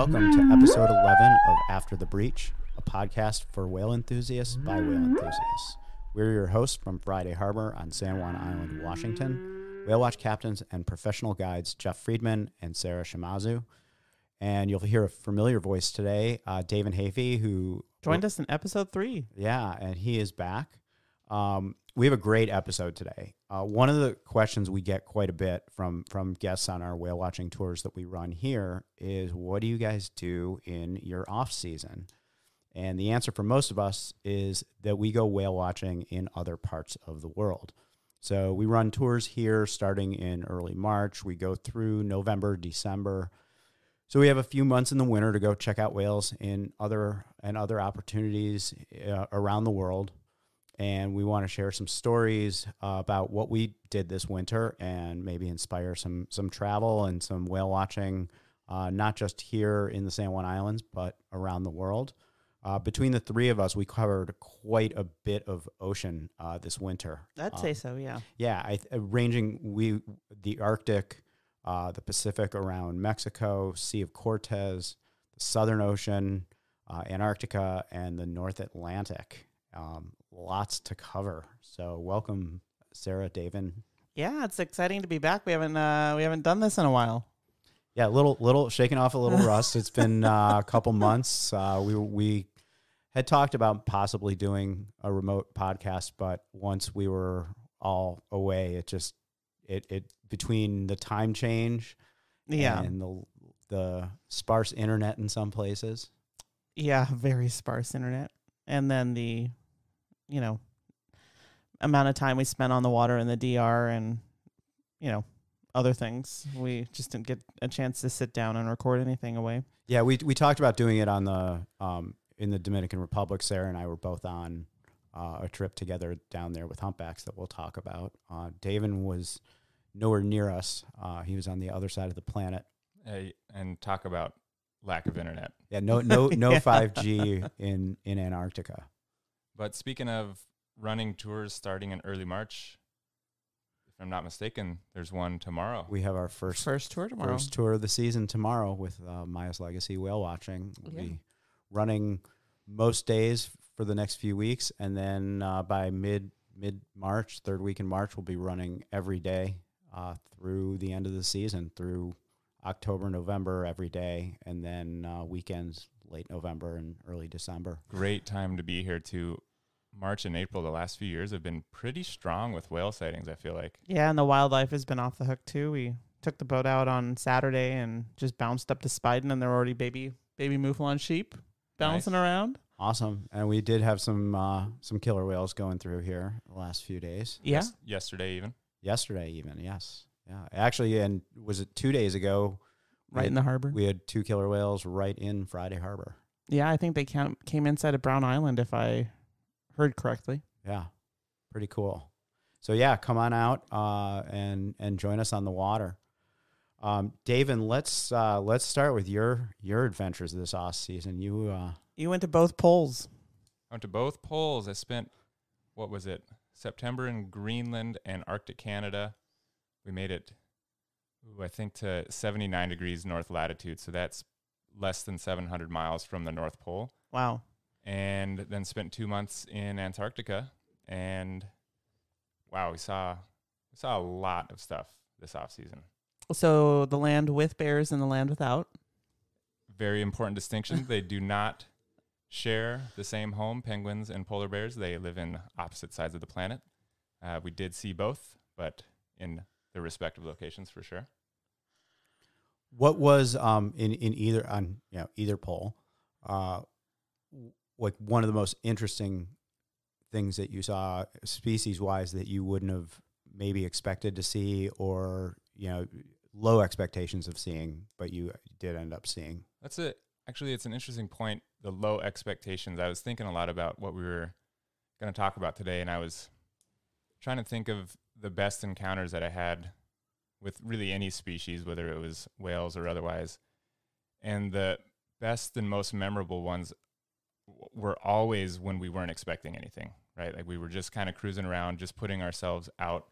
Welcome to episode 11 of After the Breach, a podcast for whale enthusiasts by whale enthusiasts. We're your hosts from Friday Harbor on San Juan Island, Washington, whale watch captains and professional guides Jeff Friedman and Sarah Shimazu. And you'll hear a familiar voice today, Daven Hafey, who joined us in episode 3. Yeah, and he is back. We have a great episode today. One of the questions we get quite a bit from guests on our whale watching tours that we run here is, what do you guys do in your off season? And the answer for most of us is that we go whale watching in other parts of the world. So we run tours here starting in early March. We go through November, December. So we have a few months in the winter to go check out whales in other opportunities around the world. And we want to share some stories about what we did this winter and maybe inspire some travel and some whale watching, not just here in the San Juan Islands, but around the world. Between the three of us, we covered quite a bit of ocean this winter. I'd say so, yeah. Yeah, ranging the Arctic, the Pacific around Mexico, Sea of Cortez, the Southern Ocean, Antarctica, and the North Atlantic. Lots to cover. So welcome, Sarah, Daven. Yeah, it's exciting to be back. We haven't done this in a while. Yeah, little shaking off a little rust. It's been a couple months. We had talked about possibly doing a remote podcast, but once we were all away, it between the time change, and the sparse internet in some places. Yeah, very sparse internet, and then the amount of time we spent on the water in the DR and, other things. We just didn't get a chance to sit down and record anything away. Yeah, we talked about doing it on the in the Dominican Republic. Sarah and I were both on a trip together down there with humpbacks that we'll talk about. Daven was nowhere near us. He was on the other side of the planet. And talk about lack of internet. Yeah, no 5G in Antarctica. But speaking of running tours starting in early March, if I'm not mistaken, there's one tomorrow. We have our first tour tomorrow. First tour of the season tomorrow with Maya's Legacy Whale Watching. We'll be running most days for the next few weeks, and then by mid-March, third week in March, we'll be running every day through the end of the season, through October, November, every day, and then weekends late November and early December. Great time to be here too. March and April, the last few years have been pretty strong with whale sightings, I feel like. Yeah, and the wildlife has been off the hook too. We took the boat out on Saturday and just bounced up to Spiden, and there were already baby mouflon sheep bouncing around. Awesome. And we did have some killer whales going through here the last few days. Yeah. Yesterday even, yes. Yeah. Actually, and was it 2 days ago? Right in the harbor. We had 2 killer whales right in Friday Harbor. Yeah, I think they came inside of Brown Island, if I heard correctly. Yeah, pretty cool. So yeah, come on out and join us on the water. Daven, let's start with your adventures this off season. You went to both poles. I went to both poles. I spent, September in Greenland and Arctic Canada. We made it, I think, to 79 degrees north latitude. So that's less than 700 miles from the North Pole. Wow. And then spent 2 months in Antarctica. And wow, we saw a lot of stuff this off season. So the land with bears and the land without. Very important distinction. They do not share the same home, penguins and polar bears. They live in opposite sides of the planet. We did see both, but in their respective locations for sure. What was in either pole, like one of the most interesting things that you saw species wise that you wouldn't have maybe expected to see, or low expectations of seeing, but you did end up seeing? That's it. Actually, it's an interesting point. The low expectations. I was thinking a lot about what we were going to talk about today, and I was trying to think of the best encounters that I had with really any species, whether it was whales or otherwise. And the best and most memorable ones were always when we weren't expecting anything, right? Like we were just kind of cruising around, just putting ourselves out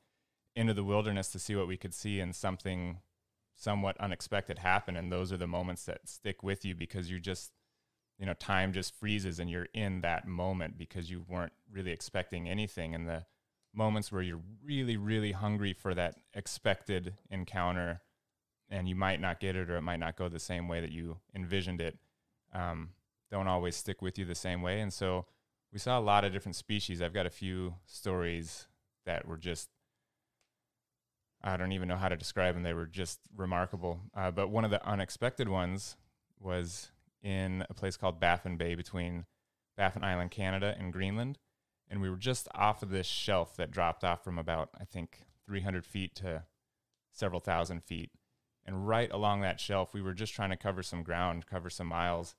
into the wilderness to see what we could see, and something somewhat unexpected happen. And those are the moments that stick with you because you just, time just freezes and you're in that moment because you weren't really expecting anything. And the moments where you're really, really hungry for that expected encounter and you might not get it or it might not go the same way that you envisioned it, don't always stick with you the same way. And so we saw a lot of different species. I've got a few stories that were just, I don't even know how to describe them. They were just remarkable. But one of the unexpected ones was in a place called Baffin Bay between Baffin Island, Canada, and Greenland. And we were just off of this shelf that dropped off from about, I think, 300 feet to several thousand feet. And right along that shelf, we were just trying to cover some ground, cover some miles.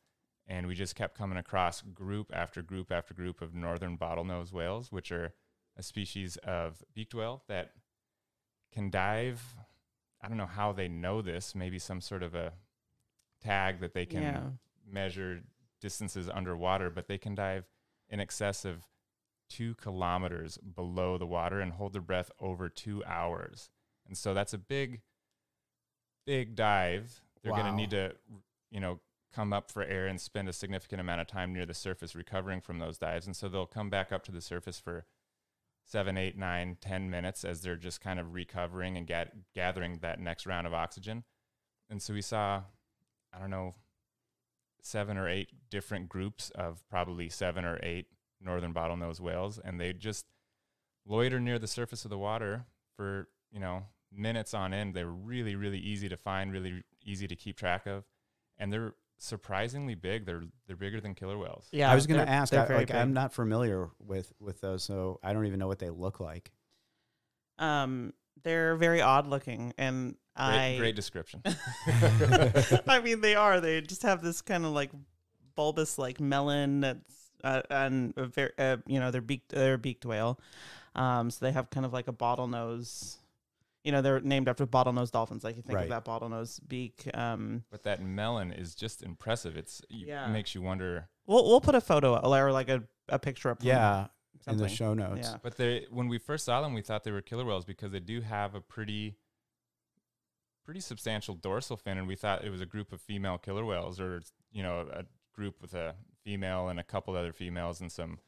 And we just kept coming across group after group after group of northern bottlenose whales, which are a species of beaked whale that can dive. I don't know how they know this, maybe some sort of a tag that they can measure distances underwater, but they can dive in excess of 2 kilometers below the water and hold their breath over 2 hours. And so that's a big, big dive. They're going to need to, come up for air and spend a significant amount of time near the surface recovering from those dives. And so they'll come back up to the surface for 7, 8, 9, 10 minutes as they're just kind of recovering and gathering that next round of oxygen. And so we saw, 7 or 8 different groups of probably 7 or 8 northern bottlenose whales. And they just loiter near the surface of the water for, minutes on end. They were really, really easy to find, really easy to keep track of. And they're surprisingly big. They're bigger than killer whales. Yeah, I was going to ask. I'm not familiar with those, so I don't even know what they look like. They're very odd looking, and great description. I mean, they are. They just have this kind of like bulbous like melon that's and very they're a beaked whale. So they have kind of like a bottlenose. They're named after bottlenose dolphins. Like you think of that bottlenose beak. But that melon is just impressive. It makes you wonder. We'll put a photo or like a picture up. In the show notes. Yeah. But when we first saw them, we thought they were killer whales because they do have a pretty substantial dorsal fin, and we thought it was a group of female killer whales, or a group with a female and a couple other females and some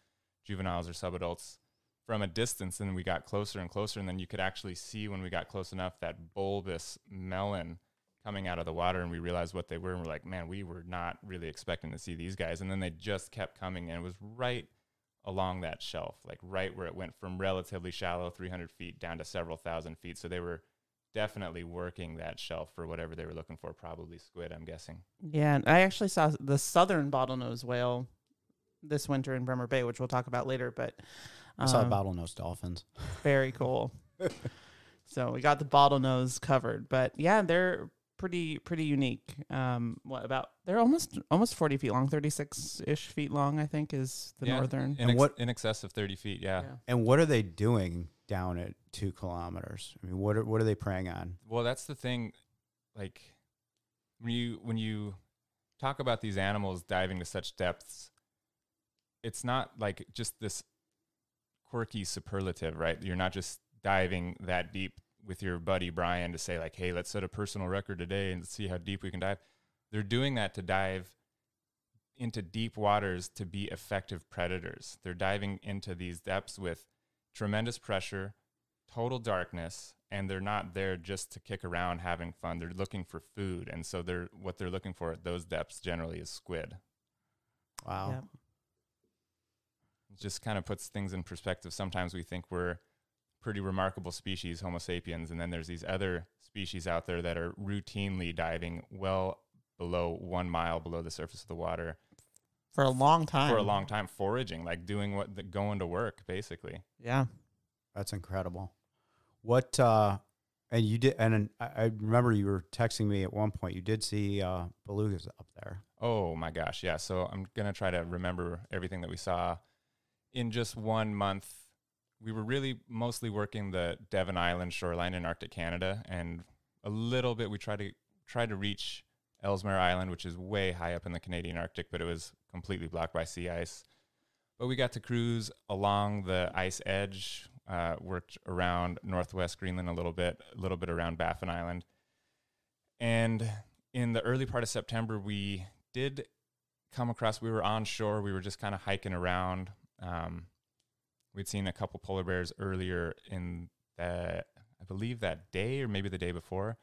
juveniles or subadults from a distance. And we got closer and closer, and then you could actually see when we got close enough that bulbous melon coming out of the water, and we realized what they were, and we're like, man, we were not really expecting to see these guys. And then they just kept coming, and it was right along that shelf, like right where it went from relatively shallow 300 feet down to several thousand feet. So they were definitely working that shelf for whatever they were looking for, probably squid, I'm guessing. Yeah, and I actually saw the southern bottlenose whale this winter in Bremer Bay, which we'll talk about later, but I saw bottlenose dolphins. Very cool. So we got the bottlenose covered, but yeah, they're pretty unique. They're almost 40 feet long, 36-ish feet long, I think, is the northern. In excess of 30 feet, yeah. And what are they doing down at 2 kilometers? I mean, what are they preying on? Well, that's the thing. Like when you talk about these animals diving to such depths, it's not like just this quirky superlative, right? You're not just diving that deep with your buddy Brian to say like, hey, let's set a personal record today and see how deep we can dive. They're doing that to dive into deep waters to be effective predators. They're diving into these depths with tremendous pressure, total darkness, and they're not there just to kick around having fun. They're looking for food. And so what they're looking for at those depths generally is squid. Wow. Yep. It just kind of puts things in perspective. Sometimes we think we're pretty remarkable species, Homo sapiens, and then there's these other species out there that are routinely diving well below 1 mile below the surface of the water for a long time, foraging, like doing going to work, basically. Yeah, that's incredible. What and you did, and I remember you were texting me at one point. You did see belugas up there. Oh my gosh, yeah. So I'm gonna try to remember everything that we saw in just 1 month. We were really mostly working the Daven Island shoreline in Arctic Canada, and a little bit we tried to reach Ellesmere Island, which is way high up in the Canadian Arctic, but it was completely blocked by sea ice. But we got to cruise along the ice edge, worked around northwest Greenland a little bit around Baffin Island. And in the early part of September, we did come across, we were on shore. We were just kind of hiking around. We'd seen a couple polar bears earlier in I believe that day or maybe the day before.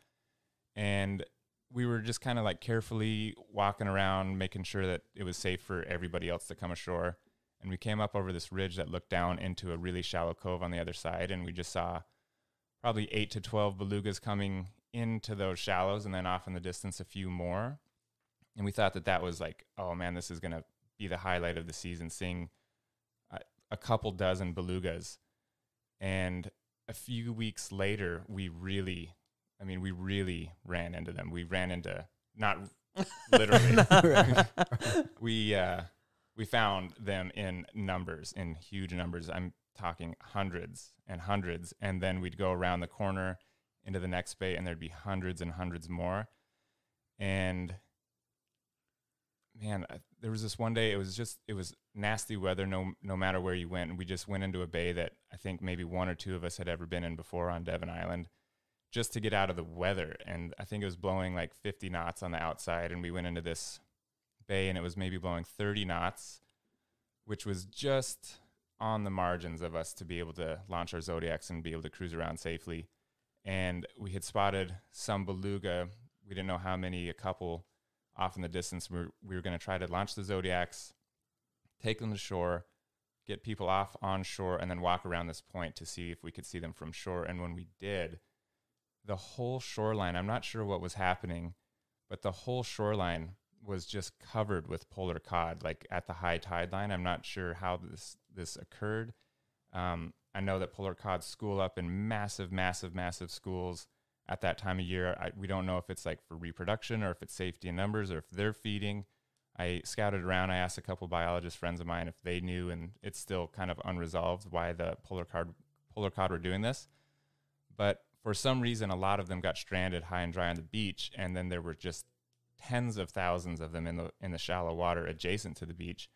And we were just kind of like carefully walking around, making sure that it was safe for everybody else to come ashore. And we came up over this ridge that looked down into a really shallow cove on the other side. And we just saw probably 8 to 12 belugas coming into those shallows, and then off in the distance a few more. And we thought that that was like, oh man, this is going to be the highlight of the season, seeing a couple dozen belugas. And a few weeks later, we really ran into them. We ran into, not literally, we found them in numbers, in huge numbers. I'm talking hundreds and hundreds. And then we'd go around the corner into the next bay, and there'd be hundreds and hundreds more. And man, there was this one day, it was nasty weather no matter where you went. And we just went into a bay that I think maybe one or two of us had ever been in before on Daven Island, just to get out of the weather. And I think it was blowing like 50 knots on the outside. And we went into this bay and it was maybe blowing 30 knots, which was just on the margins of us to be able to launch our Zodiacs and be able to cruise around safely. And we had spotted some beluga. We didn't know how many, a couple off in the distance. We were going to try to launch the Zodiacs, take them to shore, get people off on shore, and then walk around this point to see if we could see them from shore. And when we did, the whole shoreline, I'm not sure what was happening, but the whole shoreline was just covered with polar cod, like at the high tide line. I'm not sure how this occurred. I know that polar cod school up in massive, massive, massive schools at that time of year. We don't know if it's like for reproduction or if it's safety in numbers or if they're feeding. I scouted around. I asked a couple biologist friends of mine if they knew, and it's still kind of unresolved why the polar cod were doing this. But for some reason, a lot of them got stranded high and dry on the beach, and then there were just tens of thousands of them in the shallow water adjacent to the beach.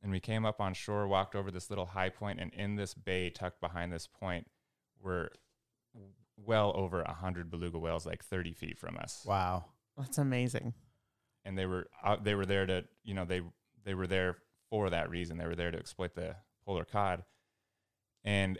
And we came up on shore, walked over this little high point, and in this bay tucked behind this point were well over 100 beluga whales, like 30 feet from us. Wow. That's amazing. And they were there to, they were there for that reason. They were there to exploit the polar cod. And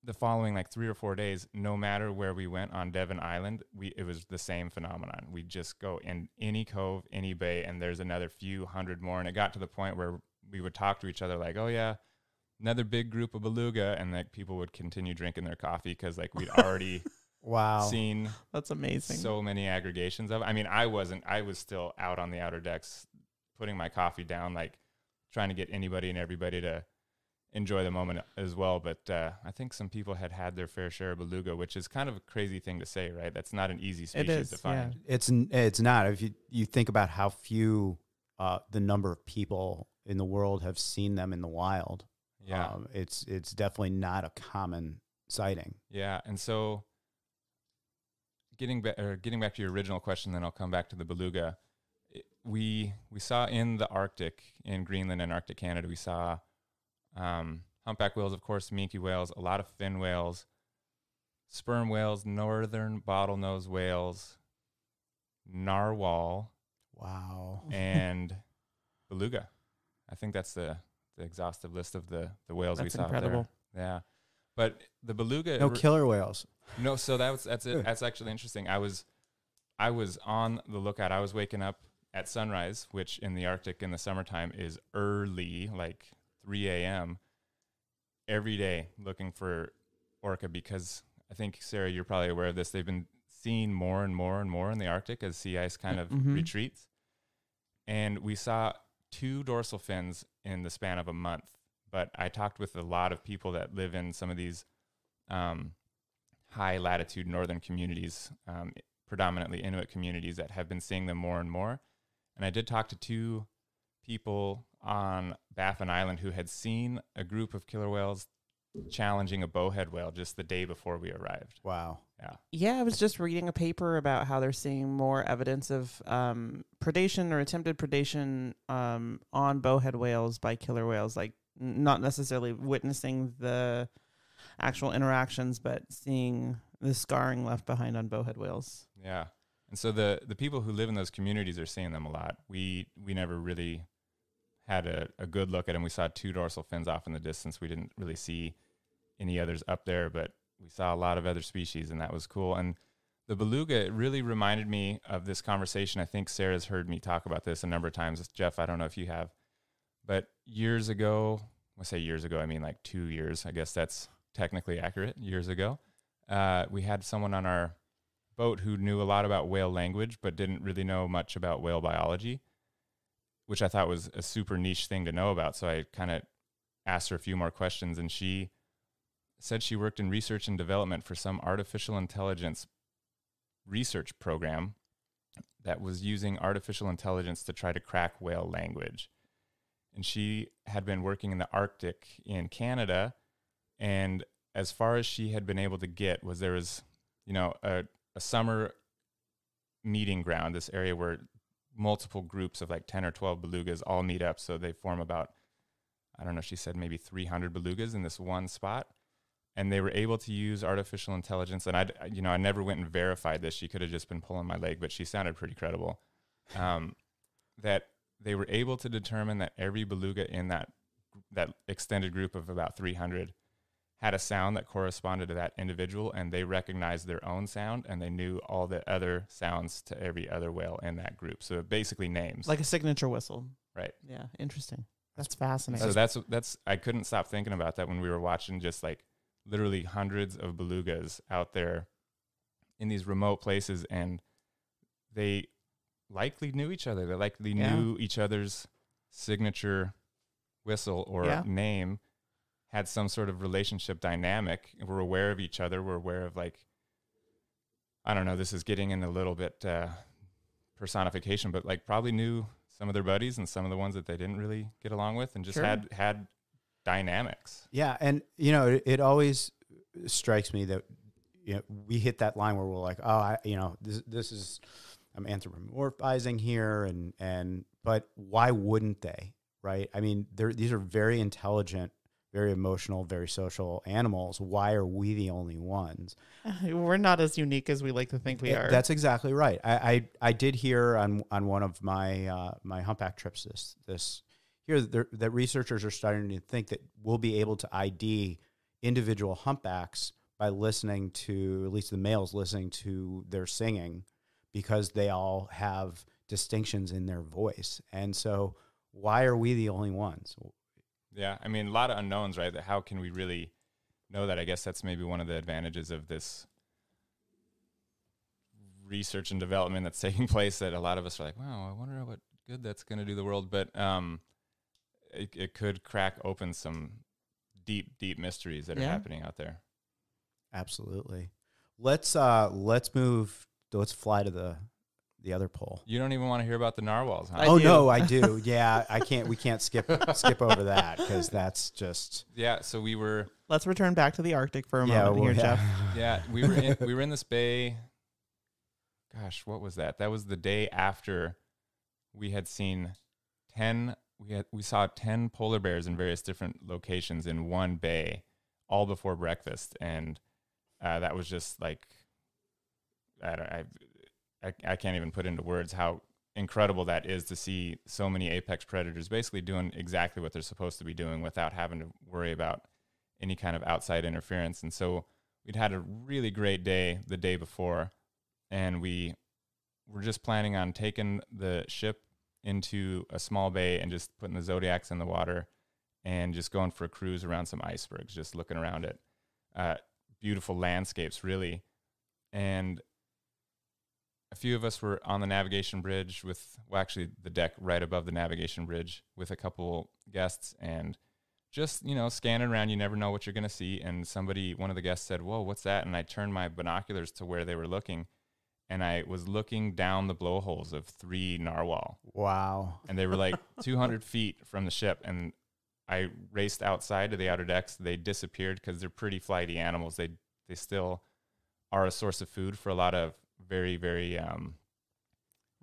the following like 3 or 4 days, no matter where we went on Daven Island, it was the same phenomenon. We just go in any cove, any bay, and there's another few hundred more. And it got to the point where we would talk to each other like, oh yeah, another big group of beluga. And like people would continue drinking their coffee because like we'd already wow, seen that's amazing. So many aggregations of it. I mean, I was still out on the outer decks putting my coffee down, like trying to get anybody and everybody to enjoy the moment as well. But I think some people had their fair share of beluga, which is kind of a crazy thing to say, right? That's not an easy species to find. Yeah. It's not. If you think about how few the number of people in the world have seen them in the wild, yeah, it's definitely not a common sighting. Yeah, and so getting back to your original question, then I'll come back to the beluga. We saw in the Arctic, in Greenland and Arctic Canada, we saw humpback whales, of course, minke whales, a lot of fin whales, sperm whales, northern bottlenose whales, narwhal, wow, and beluga. I think that's the exhaustive list of the whales that's we saw incredible. There. Yeah, but the beluga, no killer whales. No, so that's it. That's actually interesting. I was on the lookout. I was waking up at sunrise, which in the Arctic in the summertime is early, like 3 a.m. every day, looking for orca, because I think, Sarah, you're probably aware of this. They've been seen more and more and more in the Arctic as sea ice kind of retreats. And we saw 2 dorsal fins in the span of a month. But I talked with a lot of people that live in some of these high latitude northern communities, predominantly Inuit communities, that have been seeing them more and more. And I did talk to 2 people on Baffin Island who had seen a group of killer whales challenging a bowhead whale just the day before we arrived. Wow. Yeah. Yeah, I was just reading a paper about how they're seeing more evidence of predation or attempted predation on bowhead whales by killer whales, like not necessarily witnessing the actual interactions, but seeing the scarring left behind on bowhead whales. Yeah. And so the people who live in those communities are seeing them a lot. We never really had a good look at them. We saw 2 dorsal fins off in the distance. We didn't really see any others up there, but we saw a lot of other species, and that was cool. And the beluga, it really reminded me of this conversation. I think Sarah's heard me talk about this a number of times. Jeff, I don't know if you have, but years ago, when I say years ago, I mean like 2 years. I guess that's technically accurate. Years ago, we had someone on our boat who knew a lot about whale language, but didn't really know much about whale biology, which I thought was a super niche thing to know about. So I kind of asked her a few more questions, and she said she worked in research and development for some artificial intelligence research program that was using artificial intelligence to try to crack whale language. And she had been working in the Arctic in Canada, and as far as she had been able to get was there was, a summer meeting ground, this area where multiple groups of like 10 or 12 belugas all meet up. So they form about, I don't know, she said maybe 300 belugas in this one spot. And they were able to use artificial intelligence. And I never went and verified this. She could have just been pulling my leg, but she sounded pretty credible. That they were able to determine that every beluga in that extended group of about 300 had a sound that corresponded to that individual, and they recognized their own sound, and they knew all the other sounds to every other whale in that group. So basically names. Like a signature whistle. Right. Yeah, interesting. That's fascinating. So that's I couldn't stop thinking about that when we were watching just like literally hundreds of belugas out there in these remote places, and they likely knew each other. They likely knew each other's signature whistle or name, had some sort of relationship dynamic. We're aware of each other. We're aware of, like, I don't know, this is getting in a little bit personification, but like probably knew some of their buddies and some of the ones that they didn't really get along with, and just had dynamics. Yeah. And, it always strikes me that, we hit that line where we're like, oh, this is, I'm anthropomorphizing here. But why wouldn't they? Right. I mean, these are very intelligent, very emotional, very social animals. Why are we the only ones? We're not as unique as we like to think we are. That's exactly right. I did hear on one of my my humpback trips that researchers are starting to think that we'll be able to ID individual humpbacks by listening to, at least the males listening to their singing, because they all have distinctions in their voice. And so why are we the only ones? Yeah, I mean, a lot of unknowns, right? How can we really know that? I guess that's maybe one of the advantages of this research and development that's taking place, that a lot of us are like, wow, I wonder what good that's going to do the world. But it could crack open some deep, deep mysteries that are happening out there. Absolutely. Let's move. Let's fly to the other pole. You don't even want to hear about the narwhals, huh? No, I do. Yeah, I can't. We can't skip over that, because that's just. Yeah. So we were. Let's return back to the Arctic for a moment here, Jeff. Yeah, we were in this bay. Gosh, what was that? That was the day after we had seen 10. We saw 10 polar bears in various different locations in one bay, all before breakfast, and that was just like, I can't even put into words how incredible that is, to see so many apex predators basically doing exactly what they're supposed to be doing without having to worry about any kind of outside interference. And so we'd had a really great day the day before, and we were just planning on taking the ship into a small bay and just putting the Zodiacs in the water and just going for a cruise around some icebergs, just looking around at beautiful landscapes, really. And a few of us were on the navigation bridge actually the deck right above the navigation bridge with a couple guests, and just, scanning around. You never know what you're going to see. And one of the guests said, "Whoa, what's that?" And I turned my binoculars to where they were looking, and I was looking down the blowholes of 3 narwhal. Wow. And they were like 200 feet from the ship. And I raced outside to the outer decks. They disappeared because they're pretty flighty animals. They still are a source of food for a lot of very, very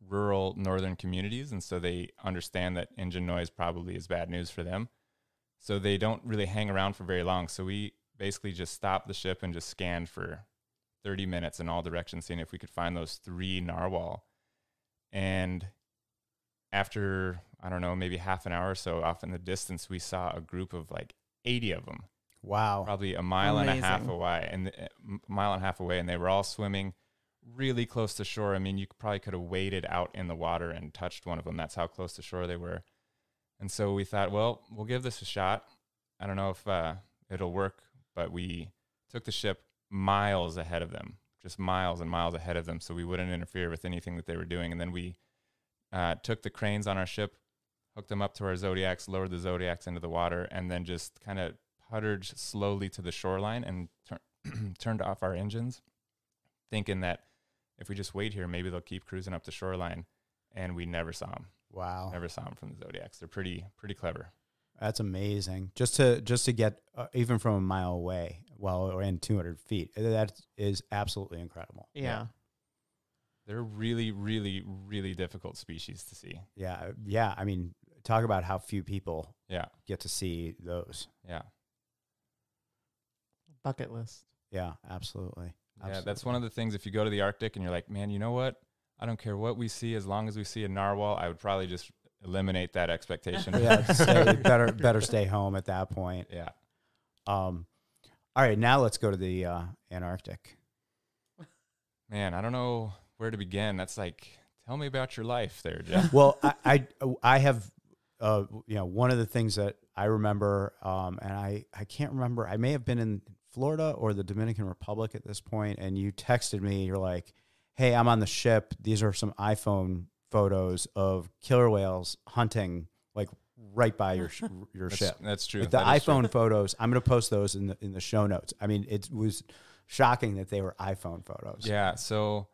rural northern communities. And so they understand that engine noise probably is bad news for them. So they don't really hang around for very long. So we basically just stopped the ship and just scanned for 30 minutes in all directions, seeing if we could find those 3 narwhal. And after, I don't know, maybe half an hour or so off in the distance, we saw a group of like 80 of them. Wow. Probably a mile and a half Amazing. away, and they were all swimming really close to shore. I mean, you probably could have waded out in the water and touched one of them. That's how close to shore they were. And so we thought, well, we'll give this a shot. I don't know if it'll work, but we took the ship miles ahead of them, just miles and miles ahead of them, so we wouldn't interfere with anything that they were doing. And then we took the cranes on our ship, hooked them up to our Zodiacs, lowered the Zodiacs into the water, and then just kind of puttered slowly to the shoreline and turned off our engines, thinking that if we just wait here, maybe they'll keep cruising up the shoreline. And we never saw them. Wow. Never saw them from the Zodiacs. They're pretty clever. That's amazing. Just to get even from a mile away, well, and 200 feet, that is absolutely incredible. Yeah. They're really, really, really difficult species to see. Yeah. Yeah. I mean, talk about how few people Yeah. get to see those. Yeah. Bucket list. Yeah, absolutely. Yeah, that's one of the things. If you go to the Arctic and you're like, man, you know what? I don't care what we see, as long as we see a narwhal, I would probably just eliminate that expectation. Yeah, better stay home at that point. Yeah. All right, now let's go to the Antarctic. Man, I don't know where to begin. That's like, tell me about your life there, Jeff. Well, I have, one of the things that I remember, and I can't remember, I may have been in Florida or the Dominican Republic at this point, and you texted me, you're like, hey, I'm on the ship. These are some iPhone photos of killer whales hunting, like right by your ship. That's true. Like the That is true. iPhone photos, I'm going to post those in the show notes. I mean, it was shocking that they were iPhone photos. Yeah. So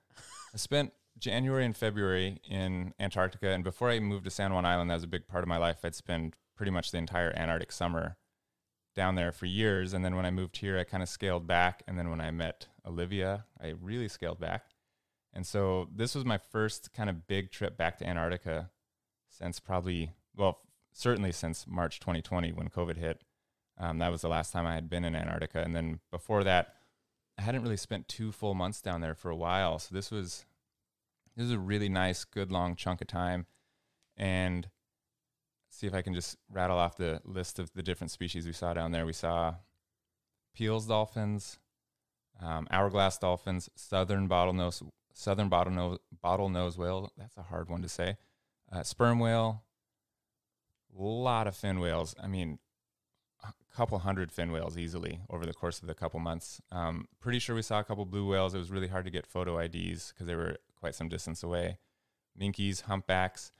I spent January and February in Antarctica. And before I moved to San Juan Island, that was a big part of my life. I'd spend pretty much the entire Antarctic summer down there for years. And then when I moved here, I kind of scaled back. And then when I met Olivia, I really scaled back. And so this was my first kind of big trip back to Antarctica since certainly since March 2020 when COVID hit. That was the last time I had been in Antarctica. And then before that, I hadn't really spent 2 full months down there for a while. So this was a really nice, good long chunk of time. And see if I can just rattle off the list of the different species we saw down there. We saw Peale's dolphins, hourglass dolphins, southern bottlenose whale. That's a hard one to say. Sperm whale, a lot of fin whales. I mean, a couple hundred fin whales easily over the course of the couple months. Pretty sure we saw a couple blue whales. It was really hard to get photo IDs because they were quite some distance away. Minkies, humpbacks.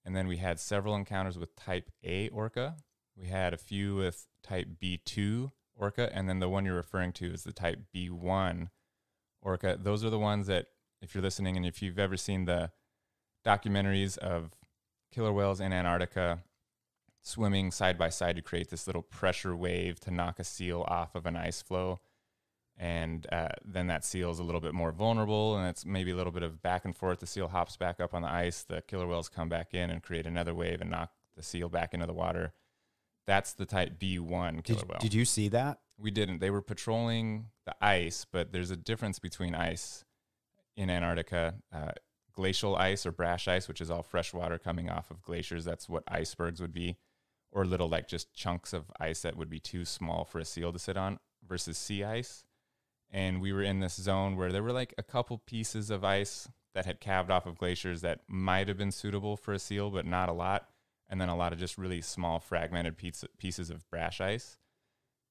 And then we had several encounters with type A orca. We had a few with type B2 orca. And then the one you're referring to is the type B1 orca. Those are the ones that, if you're listening and if you've ever seen the documentaries of killer whales in Antarctica swimming side by side to create this little pressure wave to knock a seal off of an ice flow. And then that seal is a little bit more vulnerable, and it's maybe a little bit of back and forth. The seal hops back up on the ice. The killer whales come back in and create another wave and knock the seal back into the water. That's the type B1 killer whale. Did you see that? We didn't. They were patrolling the ice, but there's a difference between ice in Antarctica. Glacial ice or brash ice, which is all fresh water coming off of glaciers. That's what icebergs would be, or little like just chunks of ice that would be too small for a seal to sit on, versus sea ice. And we were in this zone where there were like a couple pieces of ice that had calved off of glaciers that might have been suitable for a seal, but not a lot. And then a lot of just really small fragmented pieces of brash ice.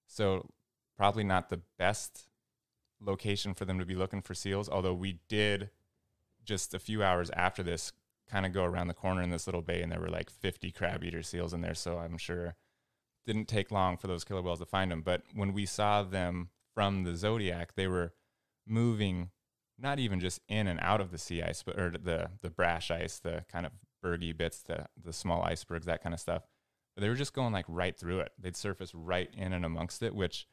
So probably not the best location for them to be looking for seals, although we did just a few hours after this kind of go around the corner in this little bay, and there were like 50 crab eater seals in there. So I'm sure it didn't take long for those killer whales to find them. But when we saw them from the Zodiac, they were moving not even just in and out of the sea ice, but or the brash ice, the kind of bergy bits, the small icebergs, that kind of stuff. But they were just going like right through it. They'd surface right in and amongst it, which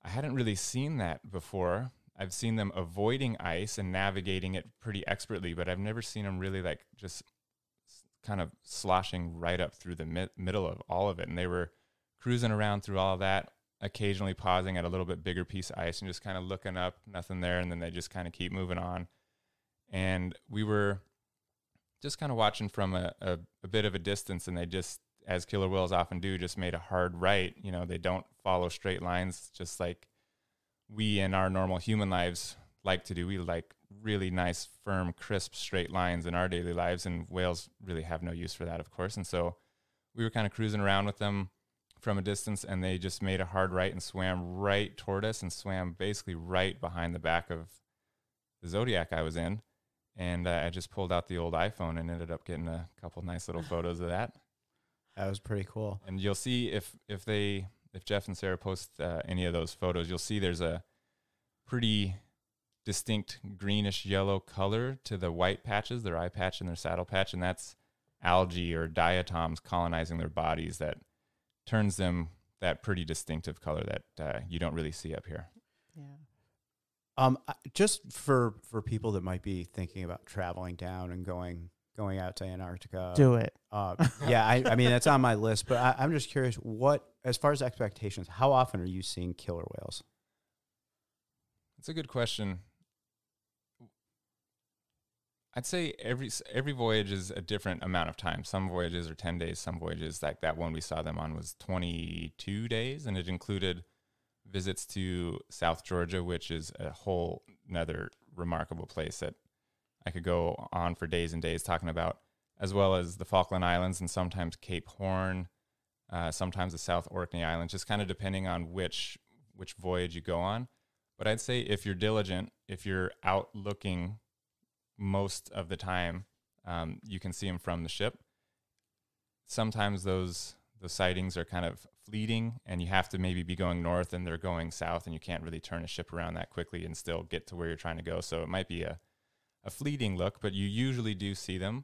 I hadn't really seen that before. I've seen them avoiding ice and navigating it pretty expertly, but I've never seen them really like just kind of sloshing right up through the middle of all of it. And they were cruising around through all of that. occasionally pausing at a little bit bigger piece of ice and just kind of looking up, nothing there, and then they just kind of keep moving on. And we were just kind of watching from a bit of a distance, and they just, as killer whales often do, just made a hard right. You know, they don't follow straight lines, just like we in our normal human lives like to do. We like really nice, firm, crisp, straight lines in our daily lives, and whales really have no use for that, of course. And so we were kind of cruising around with them from a distance, and they just made a hard right and swam right toward us and swam basically right behind the back of the Zodiac I was in. And I just pulled out the old iPhone and ended up getting a couple nice little photos of that. That was pretty cool. And you'll see if Jeff and Sarah post any of those photos, you'll see there's a pretty distinct greenish yellow color to the white patches, their eye patch and their saddle patch, and that's algae or diatoms colonizing their bodies that turns them that pretty distinctive color that you don't really see up here. Yeah. Just for people that might be thinking about traveling down and going out to Antarctica. Do it. Yeah, I mean, that's on my list, but I'm just curious, as far as expectations, how often are you seeing killer whales? That's a good question. I'd say every voyage is a different amount of time. Some voyages are 10 days, some voyages, like that one we saw them on, was 22 days, and it included visits to South Georgia, which is a whole another remarkable place that I could go on for days and days talking about, as well as the Falkland Islands and sometimes Cape Horn, sometimes the South Orkney Islands, just kind of depending on which voyage you go on. But I'd say if you're diligent, if you're out looking most of the time, you can see them from the ship. Sometimes those sightings are kind of fleeting, and you have to maybe be going north and they're going south, and you can't really turn a ship around that quickly and still get to where you're trying to go. So it might be a fleeting look, but you usually do see them,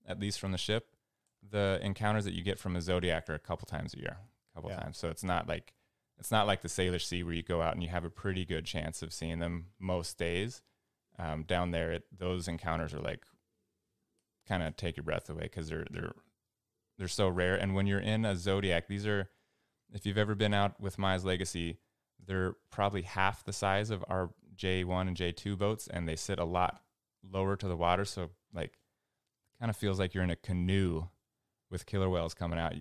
at least from the ship. The encounters that you get from a Zodiac are a couple times a year, times. So it's not like the Salish Sea where you go out and you have a pretty good chance of seeing them most days. Down there, those encounters are like kind of take your breath away because they're so rare. And when you're in a Zodiac, these are, if you've ever been out with Maya's Legacy, they're probably half the size of our J1 and J2 boats, and they sit a lot lower to the water. So like, kind of feels like you're in a canoe with killer whales coming at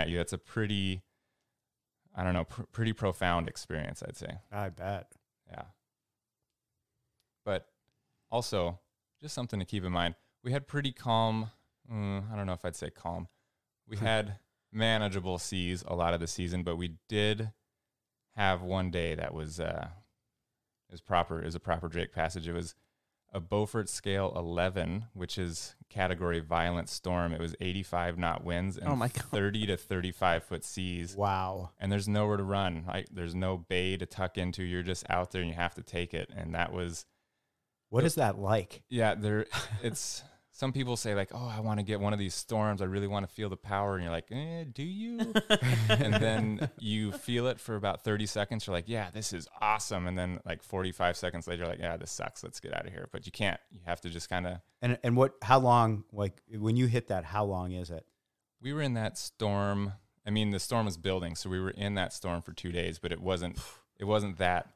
you. That's a pretty, I don't know, pretty profound experience, I'd say. I bet. Yeah. But also, just something to keep in mind, we had pretty calm, I don't know if I'd say calm. We had manageable seas a lot of the season, but we did have one day that was a proper Drake passage. It was a Beaufort scale 11, which is category violent storm. It was 85 knot winds and 30 to 35 foot seas. Wow. And there's nowhere to run. There's no bay to tuck into. You're just out there and you have to take it. And that was... What is that like? Yeah, it's... Some people say like, oh, I want to get one of these storms. I really want to feel the power. And you're like, do you? And then you feel it for about 30 seconds. You're like, yeah, this is awesome. And then like 45 seconds later, you're like, yeah, this sucks. Let's get out of here. But you can't. You have to just kind of. And how long, like when you hit that, how long is it? We were in that storm. I mean, the storm was building. So we were in that storm for 2 days, but it wasn't that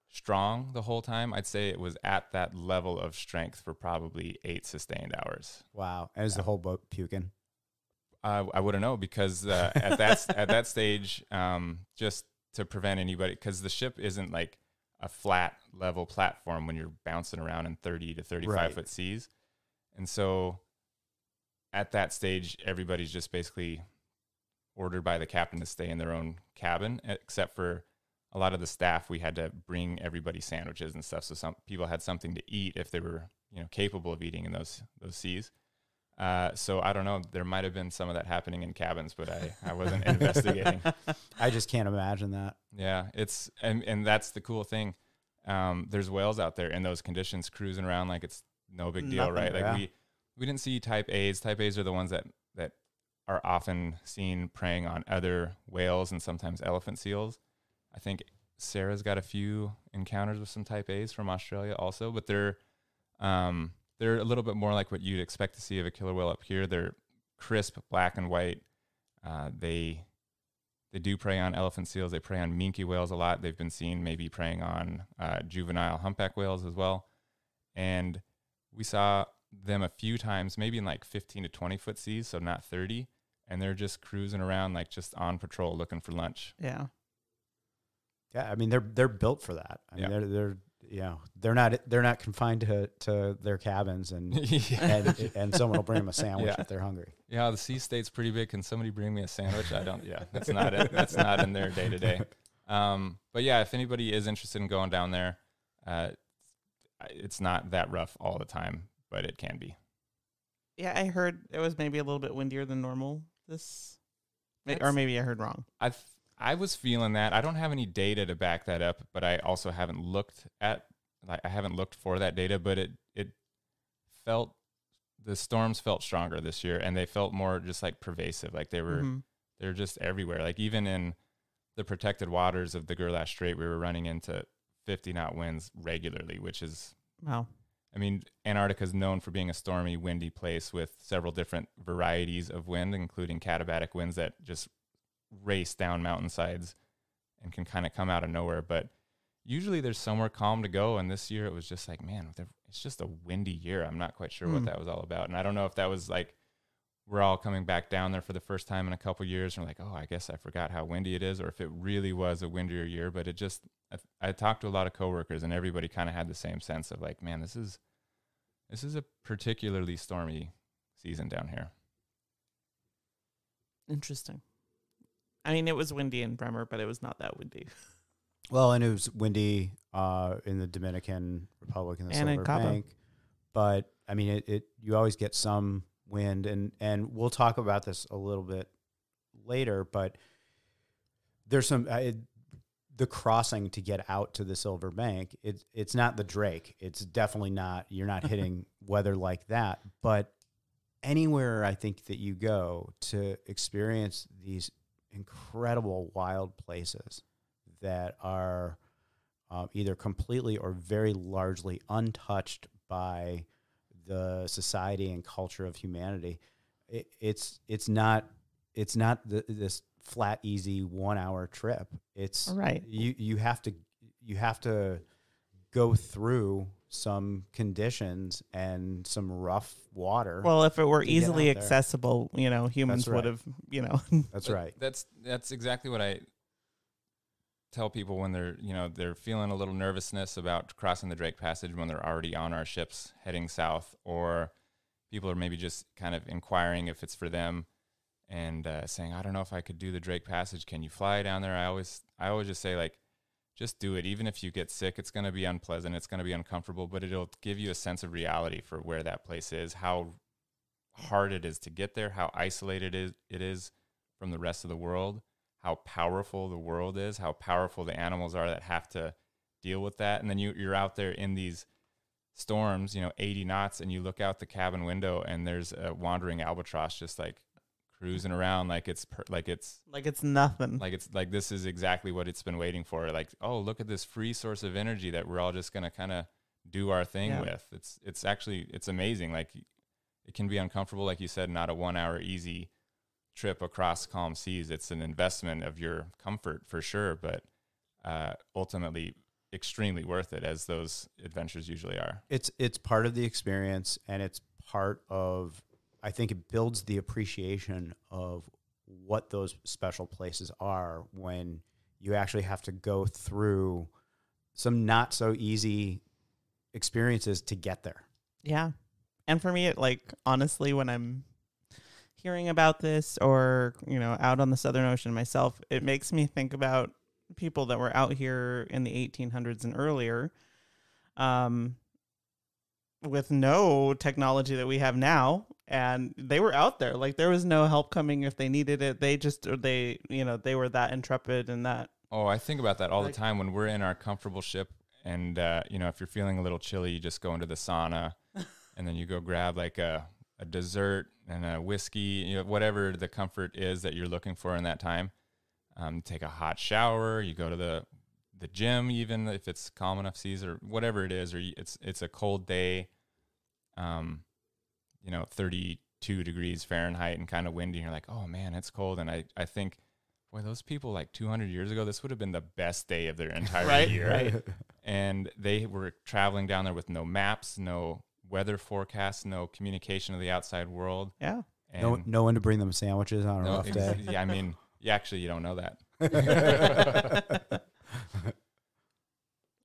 strong the whole time. I'd say it was at that level of strength for probably 8 sustained hours. Wow. And is the whole boat puking? I wouldn't know because at that stage, just to prevent anybody, because the ship isn't like a flat level platform when you're bouncing around in 30 to 35 foot seas. And so at that stage, everybody's just basically ordered by the captain to stay in their own cabin, except for a lot of the staff. We had to bring everybody sandwiches and stuff, so some people had something to eat if they were, capable of eating in those seas. So I don't know. There might have been some of that happening in cabins, but I wasn't investigating. I just can't imagine that. Yeah, it's and that's the cool thing. There's whales out there in those conditions cruising around like it's no big deal, right? Like we didn't see type A's. Type A's are the ones that are often seen preying on other whales and sometimes elephant seals. I think Sarah's got a few encounters with some type A's from Australia also, but they're a little bit more like what you'd expect to see of a killer whale up here. They're crisp, black and white. They They do prey on elephant seals. They prey on minke whales a lot. They've been seen maybe preying on juvenile humpback whales as well. And we saw them a few times, maybe in like 15 to 20 foot seas, so not 30. And they're just cruising around, like just on patrol looking for lunch. Yeah. Yeah, I mean they're built for that. I mean they're not confined to their cabins and and someone will bring them a sandwich if they're hungry. Yeah, the sea state's pretty big. Can somebody bring me a sandwich? I don't. Yeah, that's not it. That's not in their day to day. But yeah, if anybody is interested in going down there, it's not that rough all the time, but it can be. Yeah, I heard it was maybe a little bit windier than normal or maybe I heard wrong. I was feeling that. I don't have any data to back that up, but I also haven't looked for that data, but it felt, the storms felt stronger this year, and they felt more just like pervasive. Like they're just everywhere. Like even in the protected waters of the Gerlache Strait, we were running into 50 knot winds regularly, which is, wow. I mean, Antarctica is known for being a stormy, windy place with several different varieties of wind, including katabatic winds that just race down mountainsides and can kind of come out of nowhere. But usually there's somewhere calm to go. And this year it was just like, man, it's just a windy year. I'm not quite sure what that was all about. And I don't know if that was like, we're all coming back down there for the first time in a couple years. And we're like, oh, I guess I forgot how windy it is, or if it really was a windier year. But it just, I talked to a lot of coworkers and everybody kind of had the same sense of like, man, this is a particularly stormy season down here. Interesting. I mean, it was windy in Bremer, but it was not that windy. Well, and it was windy in the Dominican Republic and the Sliver Bank. But I mean, you always get some wind, and we'll talk about this a little bit later. But there's some the crossing to get out to the Sliver Bank. It's not the Drake. It's definitely not. You're not hitting weather like that. But anywhere I think that you go to experience these incredible wild places that are either completely or very largely untouched by the society and culture of humanity. It's not this flat, easy 1 hour trip. It's right. You have to go through some conditions and some rough water. Well, if it were easily accessible, humans would have, That's right. That's exactly what I tell people when they're feeling a little nervousness about crossing the Drake Passage when they're already on our ships heading south, or people are maybe just kind of inquiring if it's for them and saying, I don't know if I could do the Drake Passage. Can you fly down there? I always just say, like, just do it. Even if you get sick, it's going to be unpleasant. It's going to be uncomfortable, but it'll give you a sense of reality for where that place is, how hard it is to get there, how isolated it is from the rest of the world, how powerful the world is, how powerful the animals are that have to deal with that. And then you're out there in these storms, 80 knots, and you look out the cabin window and there's a wandering albatross just like cruising around like it's nothing. Like this is exactly what it's been waiting for. Like, oh, look at this free source of energy that we're all just going to kind of do our thing with. It's amazing. Like, it can be uncomfortable, like you said, not a 1 hour easy trip across calm seas. It's an investment of your comfort for sure, but ultimately extremely worth it, as those adventures usually are. It's part of the experience, and it's part of, I think it builds the appreciation of what those special places are when you actually have to go through some not so easy experiences to get there. Yeah. And for me, honestly, when I'm hearing about this or, out on the Southern Ocean myself, it makes me think about people that were out here in the 1800s and earlier, with no technology that we have now. And they were out there. Like, there was no help coming if they needed it. They were that intrepid and that. Oh, I think about that all the time when we're in our comfortable ship. And, if you're feeling a little chilly, you just go into the sauna and then you go grab like a dessert and a whiskey, whatever the comfort is that you're looking for in that time. Take a hot shower. You go to the gym, even if it's calm enough seas or whatever it is, or it's a cold day, 32 degrees Fahrenheit and kind of windy. And you're like, oh man, it's cold. And I think boy, those people like 200 years ago, this would have been the best day of their entire Right, year. right. And they were traveling down there with no maps, no weather forecasts, no communication of the outside world. Yeah. No, And no one to bring them sandwiches on a rough day. yeah, I mean, actually, you don't know that.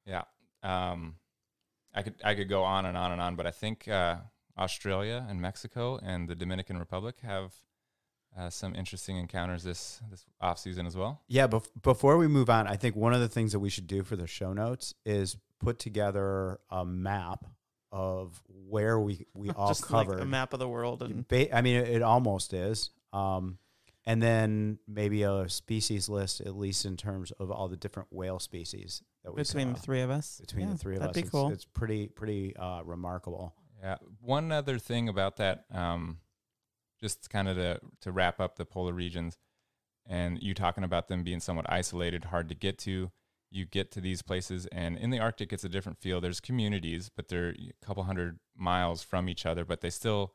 Yeah. I could go on and on and on, but I think Australia and Mexico and the Dominican Republic have some interesting encounters this off season as well. Yeah, before we move on, I think one of the things that we should do for the show notes is put together a map of where we all Just covered. like a map of the world. And I mean, it almost is. And then maybe a species list, at least in terms of all the different whale species that we between saw. the three of us. Between the three of us. That'd be cool. It's pretty remarkable. Yeah. One other thing about that, just kind of to wrap up the polar regions, and you talking about them being somewhat isolated, hard to get to. You get to these places, and in the Arctic, it's a different feel. There's communities, but they're a couple hundred miles from each other, but they still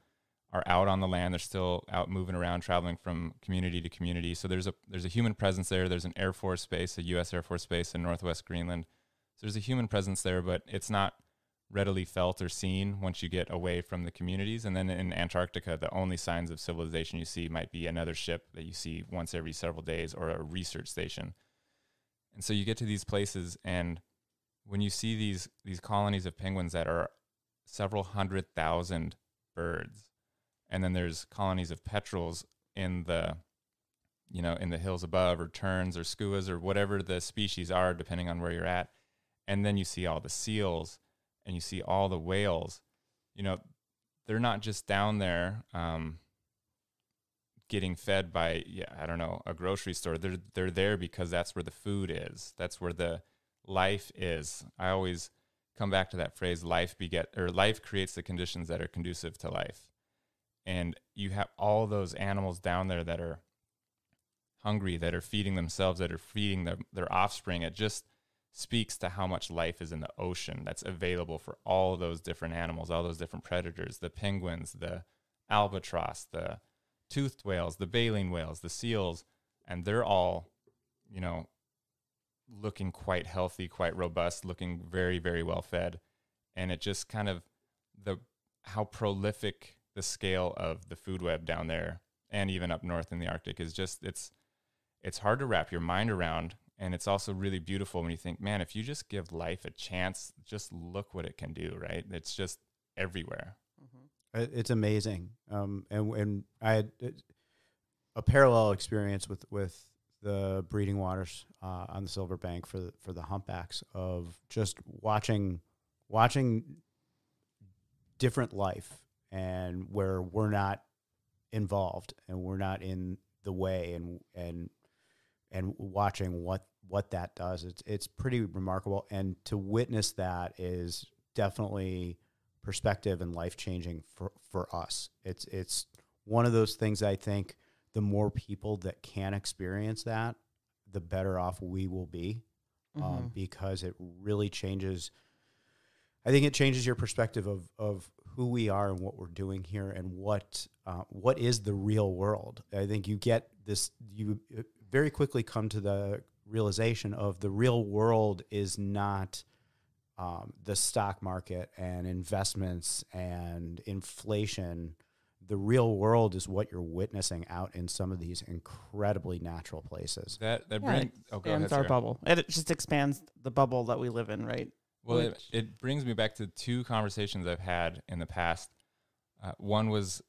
are out on the land. They're still out moving around, traveling from community to community. So there's a human presence there. There's an Air Force base, a U.S. Air Force base in Northwest Greenland. So there's a human presence there, but it's not readily felt or seen once you get away from the communities. And then in Antarctica, the only signs of civilization you see might be another ship that you see once every several days or a research station. And so you get to these places, and when you see these colonies of penguins that are several 100,000 birds, and then there's colonies of petrels in the hills above, or terns or skuas or whatever the species are, depending on where you're at. And then you see all the seals and you see all the whales. They're not just down there getting fed by, a grocery store. They're there because that's where the food is. That's where the life is. I always come back to that phrase, life creates the conditions that are conducive to life. And you have all those animals down there that are hungry, that are feeding themselves, that are feeding their offspring. It just speaks to how much life is in the ocean that's available for all those different animals, all those different predators, the penguins, the albatross, the toothed whales, the baleen whales, the seals, and they're all, looking quite healthy, quite robust, looking very, very well fed. And it just kind of how prolific the scale of the food web down there and even up north in the Arctic is just, it's hard to wrap your mind around. And it's also really beautiful when you think, man, if you just give life a chance, just look what it can do, right? It's just everywhere. It's amazing. And I had a parallel experience with the breeding waters on the Sliver Bank for the humpbacks, of just watching different life, and where we're not involved and we're not in the way, and watching what that does. It's pretty remarkable. And to witness that is definitely perspective and life-changing for us. It's one of those things, I think the more people that can experience that, the better off we will be, because it really changes. I think it changes your perspective of who we are and what we're doing here, and what is the real world. I think you get this, you very quickly come to the realization of the real world is not the stock market and investments and inflation. The real world is what you're witnessing out in some of these incredibly natural places. That Yeah, brings expands our bubble. It just expands the bubble that we live in, right? Well, it brings me back to two conversations I've had in the past. One was,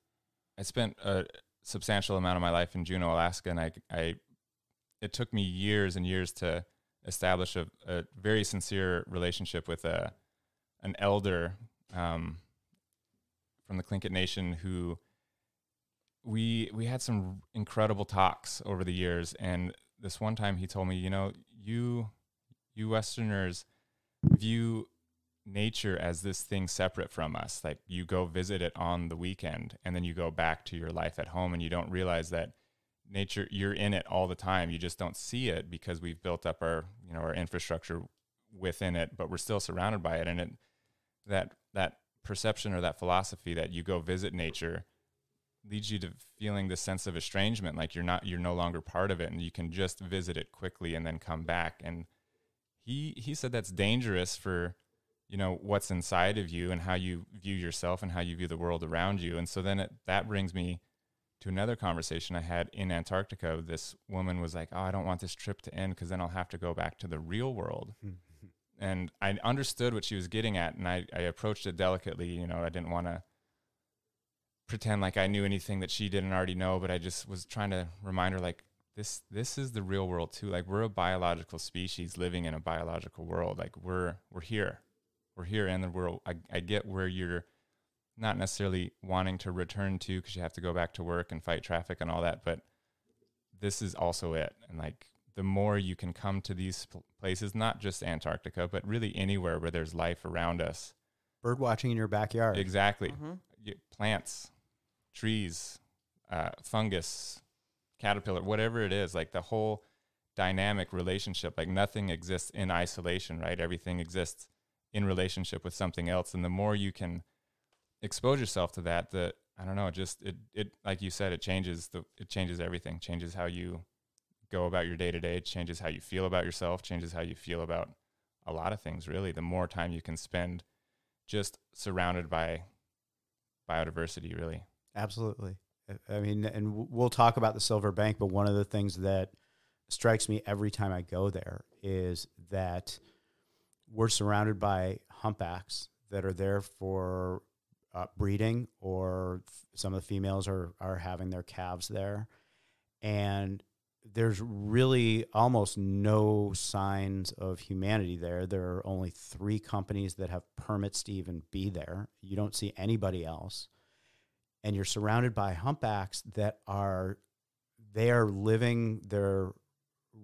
I spent a substantial amount of my life in Juneau, Alaska, and it took me years and years to establish a very sincere relationship with an elder from the Tlingit Nation who we had some incredible talks over the years. And this one time he told me, you Westerners view nature as this thing separate from us. Like, you go visit it on the weekend and then you go back to your life at home, and you don't realize that nature, you're in it all the time. You just don't see it because we've built up our infrastructure within it, but we're still surrounded by it. And that perception or that philosophy that you go visit nature, leads you to feeling this sense of estrangement, like you're no longer part of it, and you can just visit it quickly and then come back. And he said that's dangerous for, you know, what's inside of you and how you view yourself and how you view the world around you. And so then that brings me to another conversation I had in Antarctica. This woman was like, oh, I don't want this trip to end because then I'll have to go back to the real world. And I understood what she was getting at, and I approached it delicately. You know, I didn't want to pretend like I knew anything that she didn't already know, but I just was trying to remind her, like, this is the real world too. Like, we're a biological species living in a biological world. Like, we're here. We're here in the world. I get where you're not necessarily wanting to return to because you have to go back to work and fight traffic and all that, but this is also it. And like, the more you can come to these places, not just Antarctica, but really anywhere where there's life around us. Bird watching in your backyard. Exactly. Plants, trees, fungus, caterpillar, whatever it is, like the whole dynamic relationship. Like, nothing exists in isolation, right? Everything exists in relationship with something else. And the more you can expose yourself to that, I don't know, it like you said, it changes everything, changes how you go about your day to day, changes how you feel about yourself, changes how you feel about a lot of things, really. The more time you can spend just surrounded by biodiversity, really. Absolutely. I mean, and we'll talk about the Sliver Bank, but one of the things that strikes me every time I go there is that we're surrounded by humpbacks that are there for breeding, or some of the females are having their calves there. And there's really almost no signs of humanity there. There are only 3 companies that have permits to even be there. You don't see anybody else. And you're surrounded by humpbacks that are living their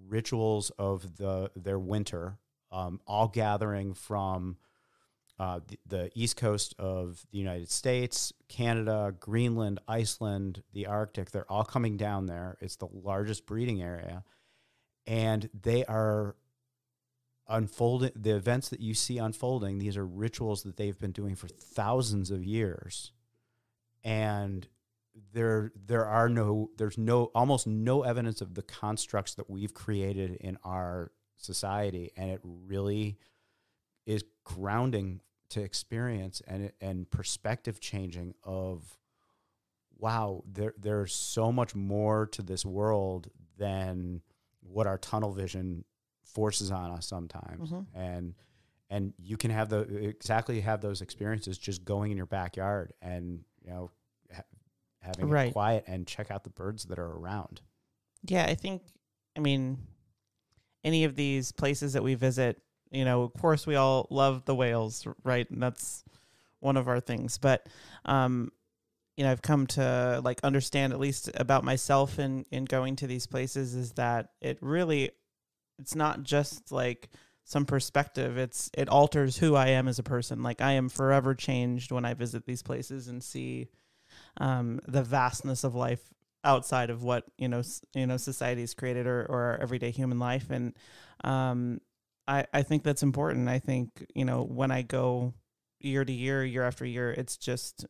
rituals of their winter, all gathering from the east coast of the United States, Canada, Greenland, Iceland, the Arctic. They're all coming down there. It's the largest breeding area. And they are unfolding, the events that you see unfolding, these are rituals that they've been doing for thousands of years. And there's almost no evidence of the constructs that we've created in our society. And it really is grounding to experience and perspective changing of, wow, there's so much more to this world than what our tunnel vision forces on us sometimes. And you can have those experiences just going in your backyard and, you know, having it quiet and check out the birds that are around. Yeah, I mean, any of these places that we visit, you know, of course, we all love the whales, right? And that's one of our things. But, you know, I've come to like understand, at least about myself in going to these places, is that it's not just like some perspective. It alters who I am as a person. Like, I am forever changed when I visit these places and see the vastness of life outside of what, you know, society's created or our everyday human life. And, I think that's important. I think, you know, when I go year to year, year after year, it's just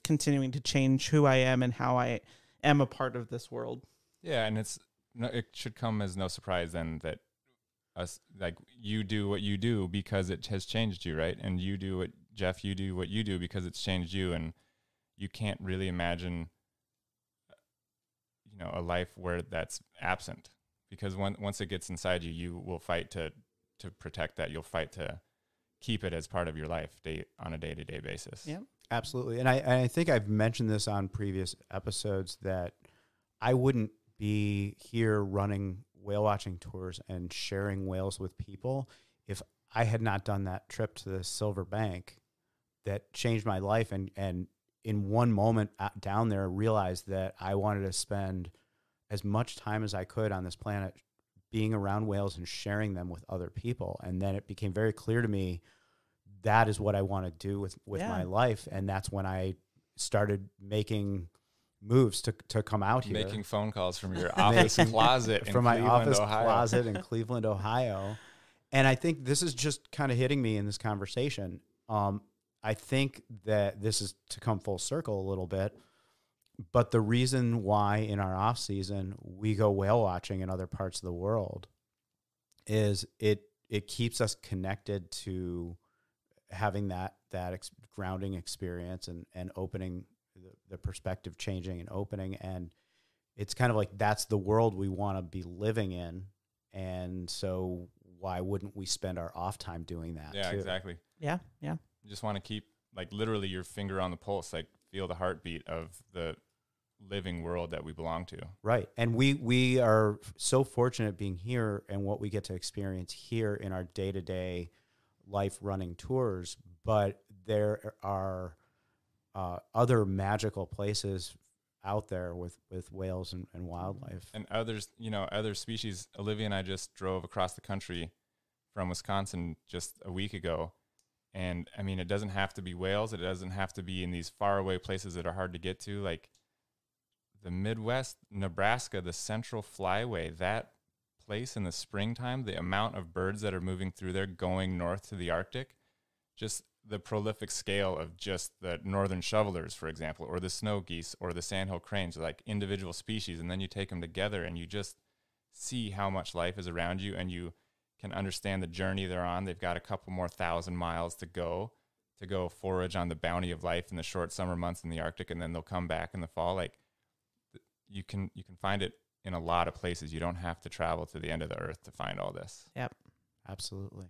continuing to change who I am and how I am a part of this world. Yeah, and it should come as no surprise then that you do what you do because it has changed you, right? And you do what you do because it's changed you, and you can't really imagine, you know, a life where that's absent. Because once it gets inside you, you will fight to protect that. You'll fight to keep it as part of your life on a day-to-day basis. Yeah, absolutely. And I think I've mentioned this on previous episodes that I wouldn't be here running whale watching tours and sharing whales with people if I had not done that trip to the Sliver Bank that changed my life. And in one moment down there, realized that I wanted to spend as much time as I could on this planet being around whales and sharing them with other people. And then it became very clear to me that is what I want to do with my life. And that's when I started making moves to come out here. Making phone calls from your office closet from my office closet in Cleveland, Ohio. And I think this is just kind of hitting me in this conversation. I think that this is to come full circle a little bit. But the reason why in our off season we go whale watching in other parts of the world is it keeps us connected to having that grounding experience and opening the perspective, changing and opening. And it's kind of like, that's the world we want to be living in. And so why wouldn't we spend our off time doing that? Yeah, too? exactly. Yeah. You just want to keep like literally your finger on the pulse, like feel the heartbeat of the living world that we belong to. Right. And we are so fortunate being here and what we get to experience here in our day-to-day life running tours, but there are other magical places out there with whales and wildlife. And others, other species. Olivia and I just drove across the country from Wisconsin just a week ago. And I mean, it doesn't have to be whales. It doesn't have to be in these faraway places that are hard to get to. Like the Midwest, Nebraska, the Central Flyway, that place in the springtime, the amount of birds that are moving through there going north to the Arctic, just the prolific scale of just the northern shovelers, for example, or the snow geese or the sandhill cranes, like individual species. And then you take them together and you just see how much life is around you, and you can understand the journey they're on. They've got a couple more 1,000 miles to go forage on the bounty of life in the short summer months in the Arctic, and then they'll come back in the fall. Like you can find it in a lot of places. You don't have to travel to the end of the earth to find all this. Yep. Absolutely.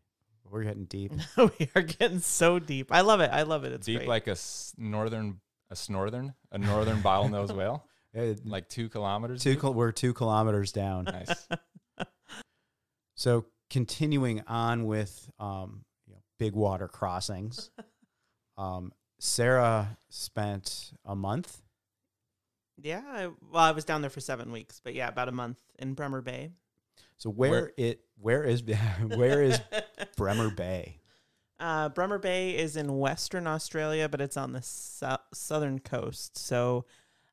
We're getting deep. We are getting so deep. I love it. It's deep, great. like a northern bottlenose whale, like 2 kilometers. We're 2 kilometers down. Nice. So continuing on with big water crossings, Sarah spent a month. Yeah. I was down there for 7 weeks, but yeah, about a month in Bremer Bay. So where is Bremer Bay? Bremer Bay is in Western Australia, but it's on the southern coast. So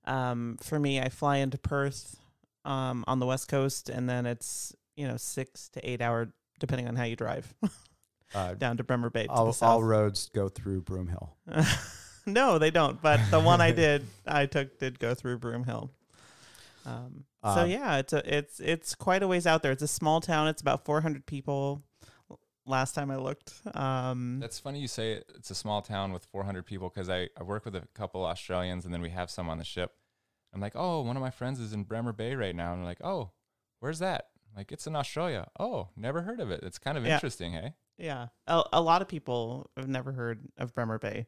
for me, I fly into Perth on the west coast, and then it's 6 to 8 hour, depending on how you drive, down to Bremer Bay. All roads go through Broomhill. No, they don't. But the one I did go through Broomhill. So yeah, it's quite a ways out there. It's a small town. It's about 400 people. Last time I looked. That's funny you say it's a small town with 400 people, because I work with a couple Australians, and then we have some on the ship. I'm like, oh, one of my friends is in Bremer Bay right now. And I'm like, oh, where's that? Like, it's in Australia. Oh, never heard of it. It's kind of interesting, hey? Yeah. A lot of people have never heard of Bremer Bay.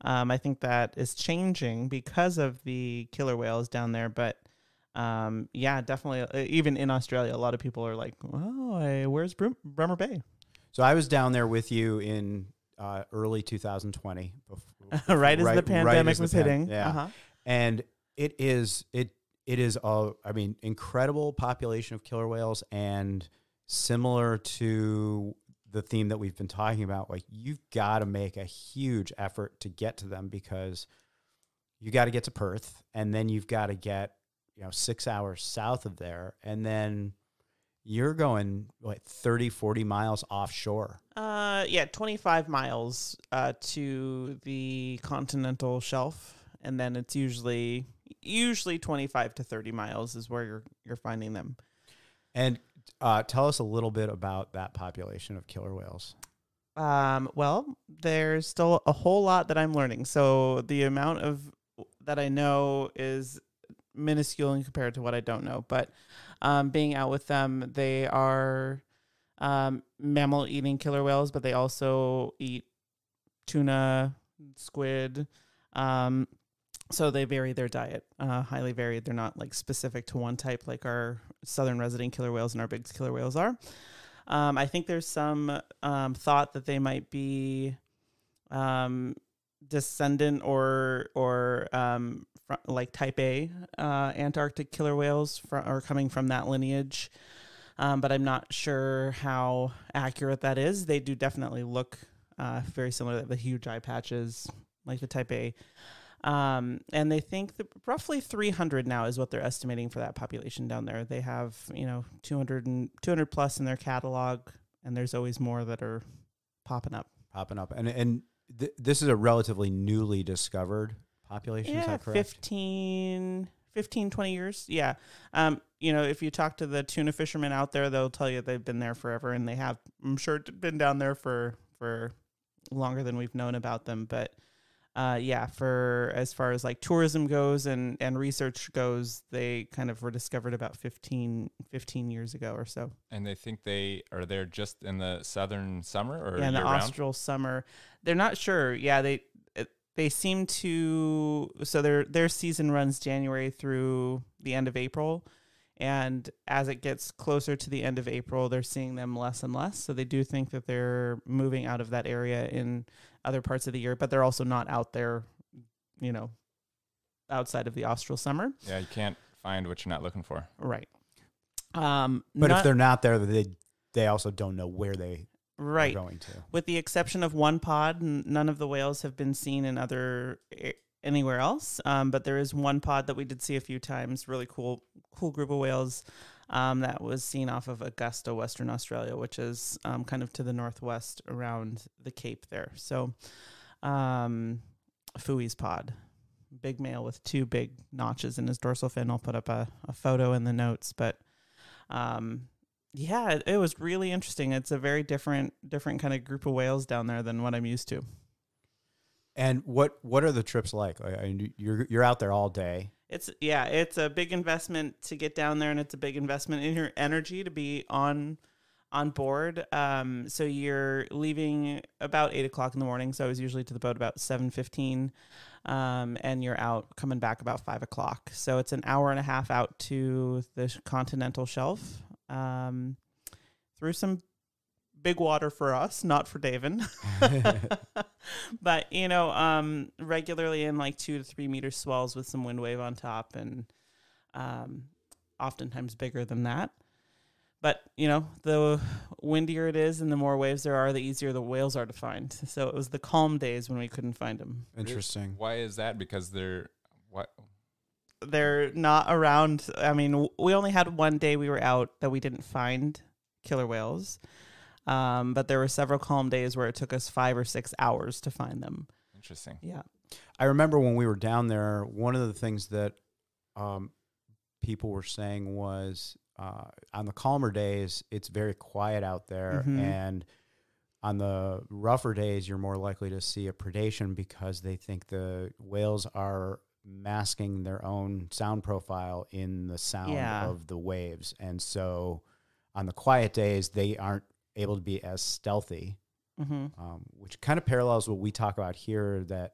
I think that is changing because of the killer whales down there. But yeah, definitely. Even in Australia, a lot of people are like, oh, where's Bremer Bay? So I was down there with you in early 2020. Right as the pandemic was hitting. Yeah. Uh-huh. And it is incredible population of killer whales, and similar to the theme that we've been talking about, like you've got to make a huge effort to get to them, because you got to get to Perth, and then you've got to get 6 hours south of there, and then you're going 30, 40 miles offshore. 25 miles to the continental shelf, and then it's usually 25 to 30 miles is where you're finding them. And tell us a little bit about that population of killer whales. Well, there's still a whole lot that I'm learning. So the amount of that I know is minuscule in compared to what I don't know. But being out with them, they are mammal-eating killer whales, but they also eat tuna, squid. So they vary their diet, highly varied. They're not like specific to one type like our southern resident killer whales and our big killer whales are. I think there's some thought that they might be descendant or like type A Antarctic killer whales are coming from that lineage. But I'm not sure how accurate that is. They do definitely look very similar. They have the huge eye patches like the type A. And they think that roughly 300 now is what they're estimating for that population down there. They have, 200 plus in their catalog, and there's always more that are popping up. And this is a relatively newly discovered population. Is Yeah, that correct? 15, 20 years. Yeah. If you talk to the tuna fishermen out there, they'll tell you they've been there forever, and they have, I'm sure, been down there for longer than we've known about them. But for as far as like tourism goes and research goes, they kind of were discovered about 15 years ago or so. And they think they are there just in the southern summer or in the year-round? austral summer. They're not sure. Yeah, they seem to. So their season runs January through the end of April. And as it gets closer to the end of April, they're seeing them less and less. So they do think that they're moving out of that area in other parts of the year, but they're also not out there, outside of the austral summer. Yeah, you can't find what you're not looking for. Right. But if they're not there, they also don't know where they are going to. With the exception of one pod, none of the whales have been seen in anywhere else. But there is one pod that we did see a few times. Really cool group of whales that was seen off of Augusta, Western Australia, which is kind of to the northwest around the Cape there. So Fui's pod, big male with 2 big notches in his dorsal fin. I'll put up a photo in the notes. But it was really interesting. It's a very different kind of group of whales down there than what I'm used to. And what are the trips like? You're out there all day. It's a big investment to get down there, and it's a big investment in your energy to be on board. So you're leaving about 8:00 in the morning. So I was usually to the boat about 7:15, and you're out coming back about 5:00. So it's an hour and a half out to the continental shelf, through some big water for us, not for Daven. But, regularly in like 2 to 3 meter swells with some wind wave on top, and oftentimes bigger than that. But, the windier it is and the more waves there are, the easier the whales are to find. So it was the calm days when we couldn't find them. Interesting. Why is that? Because they're not around. I mean, we only had one day we were out that we didn't find killer whales. But there were several calm days where it took us 5 or 6 hours to find them. Interesting. Yeah. I remember when we were down there, one of the things that people were saying was on the calmer days, it's very quiet out there. Mm-hmm. And on the rougher days, you're more likely to see a predation because they think the whales are masking their own sound profile in the sound of the waves. And so on the quiet days, they aren't able to be as stealthy, which kind of parallels what we talk about here, that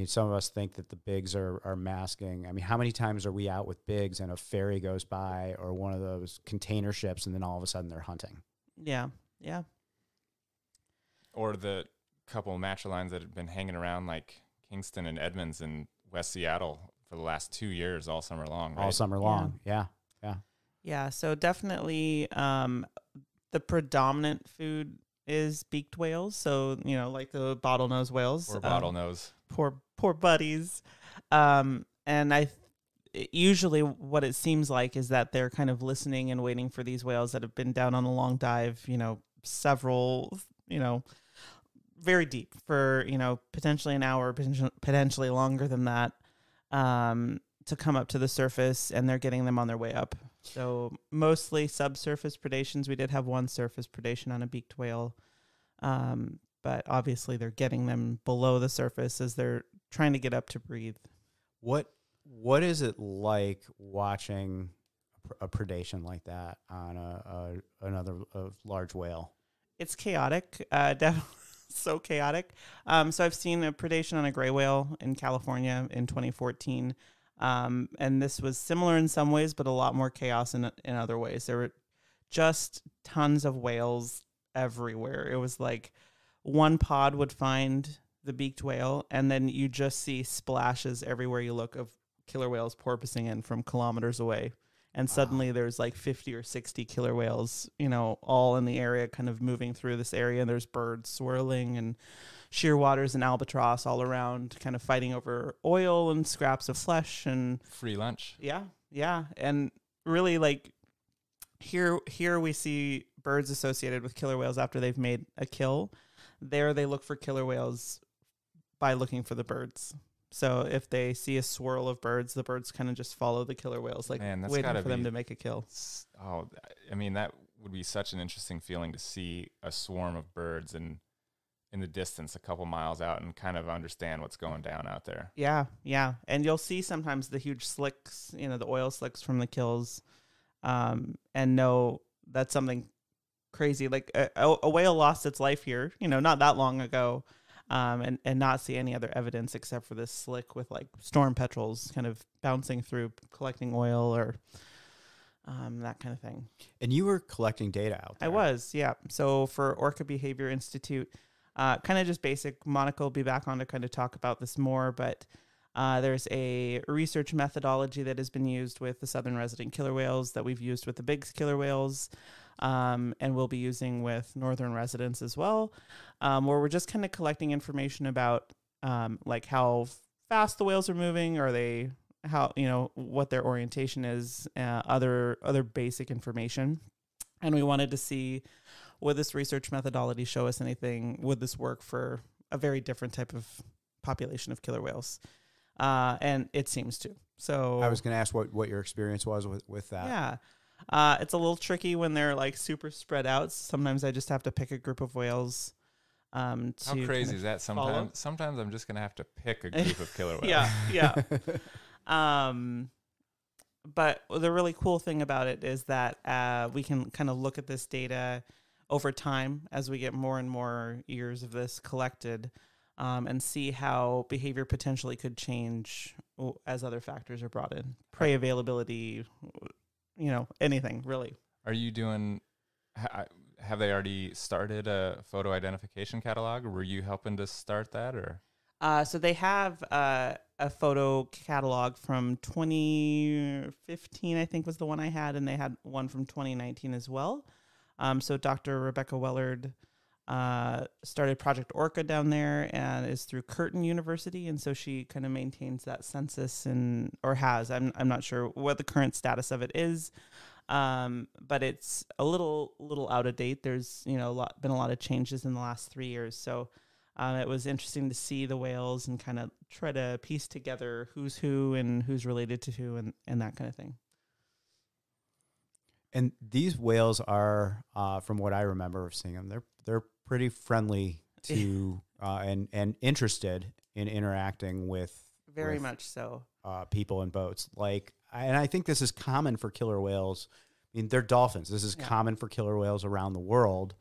some of us think that the bigs are masking. I mean, how many times are we out with bigs and a ferry goes by or one of those container ships and then all of a sudden they're hunting? Yeah. Or the couple match lines that have been hanging around like Kingston and Edmonds and West Seattle for the last 2 years, all summer long, right? All summer long, yeah. Yeah, so definitely the predominant food is beaked whales. So, like the bottlenose whales. Or bottlenose. Poor buddies. And usually what it seems like is that they're kind of listening and waiting for these whales that have been down on a long dive, several, very deep for, potentially an hour, potentially longer than that, to come up to the surface, and they're getting them on their way up. So mostly subsurface predations. We did have one surface predation on a beaked whale. But obviously they're getting them below the surface as they're trying to get up to breathe. What is it like watching a predation like that on another large whale? It's chaotic, definitely so chaotic. So I've seen a predation on a gray whale in California in 2014. And this was similar in some ways, but a lot more chaos in other ways. There were just tons of whales everywhere. It was like one pod would find the beaked whale, and then you just see splashes everywhere you look of killer whales porpoising in from kilometers away. And suddenly there's like 50 or 60 killer whales, all in the area, kind of moving through this area. And there's birds swirling and shearwaters and albatross all around, kind of fighting over oil and scraps of flesh and free lunch. Yeah. And really, like, here we see birds associated with killer whales after they've made a kill. There they look for killer whales by looking for the birds. So if they see a swirl of birds, the birds kind of just follow the killer whales, like Man, that's waiting gotta for them be- to make a kill. Oh, I mean, that would be such an interesting feeling to see a swarm of birds in the distance a couple miles out and kind of understand what's going down out there. Yeah, yeah. And you'll see sometimes the huge slicks, you know, the oil slicks from the kills, and know that's something crazy. Like a whale lost its life here, you know, not that long ago, and not see any other evidence except for this slick with like storm petrels kind of bouncing through, collecting oil or that kind of thing. And you were collecting data out there. I was, yeah. So for Orca Behavior Institute, kind of just basic. Monica will be back on to kind of talk about this more, but there's a research methodology that has been used with the southern resident killer whales that we've used with the big killer whales, and we'll be using with northern residents as well, where we're just kind of collecting information about like how fast the whales are moving, are they, how, you know, what their orientation is, other basic information. And we wanted to see, would this research methodology show us anything? Would this work for a very different type of population of killer whales? And it seems to. So I was going to ask what your experience was with that. Yeah. It's a little tricky when they're like super spread out. Sometimes I just have to pick a group of whales. How crazy is that? Sometimes I'm just going to have to pick a group of killer whales. Yeah. But the really cool thing about it is that we can kind of look at this data over time as we get more and more years of this collected, and see how behavior potentially could change as other factors are brought in. Prey availability, you know, anything really. Are you doing, have they already started a photo identification catalog? Or were you helping to start that, or? So they have a photo catalog from 2015, I think was the one I had, and they had one from 2019 as well. So Dr. Rebecca Wellard started Project Orca down there and is through Curtin University, and so she kind of maintains that census or has. I'm not sure what the current status of it is, but it's a little out of date. There's been a lot of changes in the last 3 years, so. It was interesting to see the whales and kind of try to piece together who's who and who's related to who and that kind of thing. And these whales are, from what I remember of seeing them, they're pretty friendly to and interested in interacting with very much so people in boats. And I think this is common for killer whales. I mean, they're dolphins. This is common for killer whales around the world.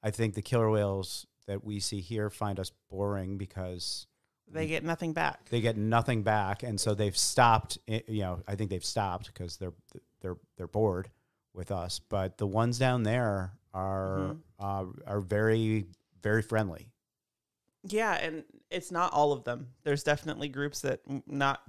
I think the killer whales that we see here find us boring because they get nothing back. They get nothing back, and so they've stopped. I think they've stopped because they're bored with us. But the ones down there are very, very friendly. Yeah, and it's not all of them. There's definitely groups that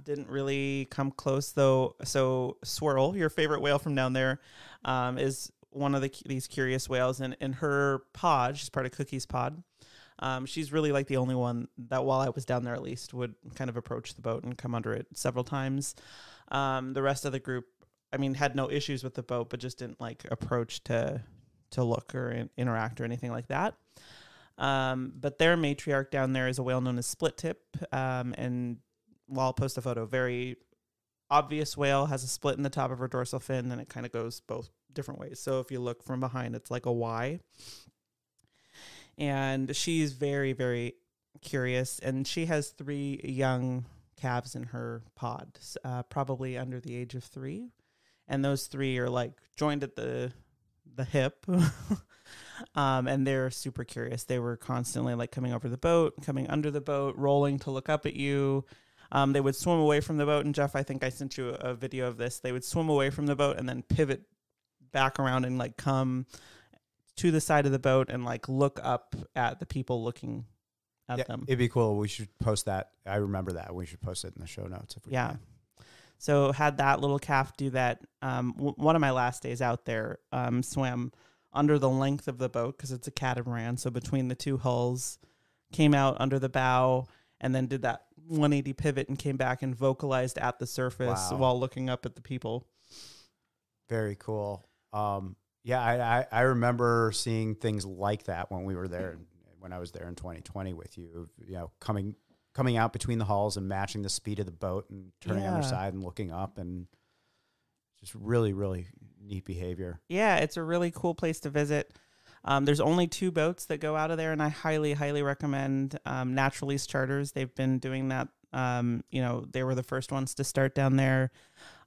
didn't really come close though. So Swirl, your favorite whale from down there, is one of these curious whales, and in her pod, she's part of Cookie's pod. She's really like the only one that, while I was down there at least, would kind of approach the boat and come under it several times. The rest of the group, had no issues with the boat, but just didn't approach to look or interact or anything like that. But their matriarch down there is a whale known as split tip, and I'll post a photo. Very obvious whale, has a split in the top of her dorsal fin, and it kind of goes both different ways. So if you look from behind, it's like a Y. And she's very, very curious, and she has 3 young calves in her pod, probably under the age of 3. And those 3 are joined at the hip. And they're super curious. They were constantly coming over the boat, coming under the boat, rolling to look up at you. They would swim away from the boat, and Jeff, I think I sent you a video of this. They would swim away from the boat and then pivot back around and come to the side of the boat and look up at the people looking at them. It'd be cool. We should post that. I remember that. We should post it in the show notes if we can. So had that little calf do that. One of my last days out there, swam under the length of the boat because it's a catamaran. So between the 2 hulls, came out under the bow, and then did that 180 pivot and came back and vocalized at the surface while looking up at the people. Very cool. I remember seeing things like that when we were there, when I was there in 2020 with you, coming coming out between the hulls and matching the speed of the boat and turning on their side and looking up, and just really, really neat behavior. Yeah, it's a really cool place to visit. There's only 2 boats that go out of there, and I highly, highly recommend Natural Lease Charters. They've been doing that. They were the first ones to start down there.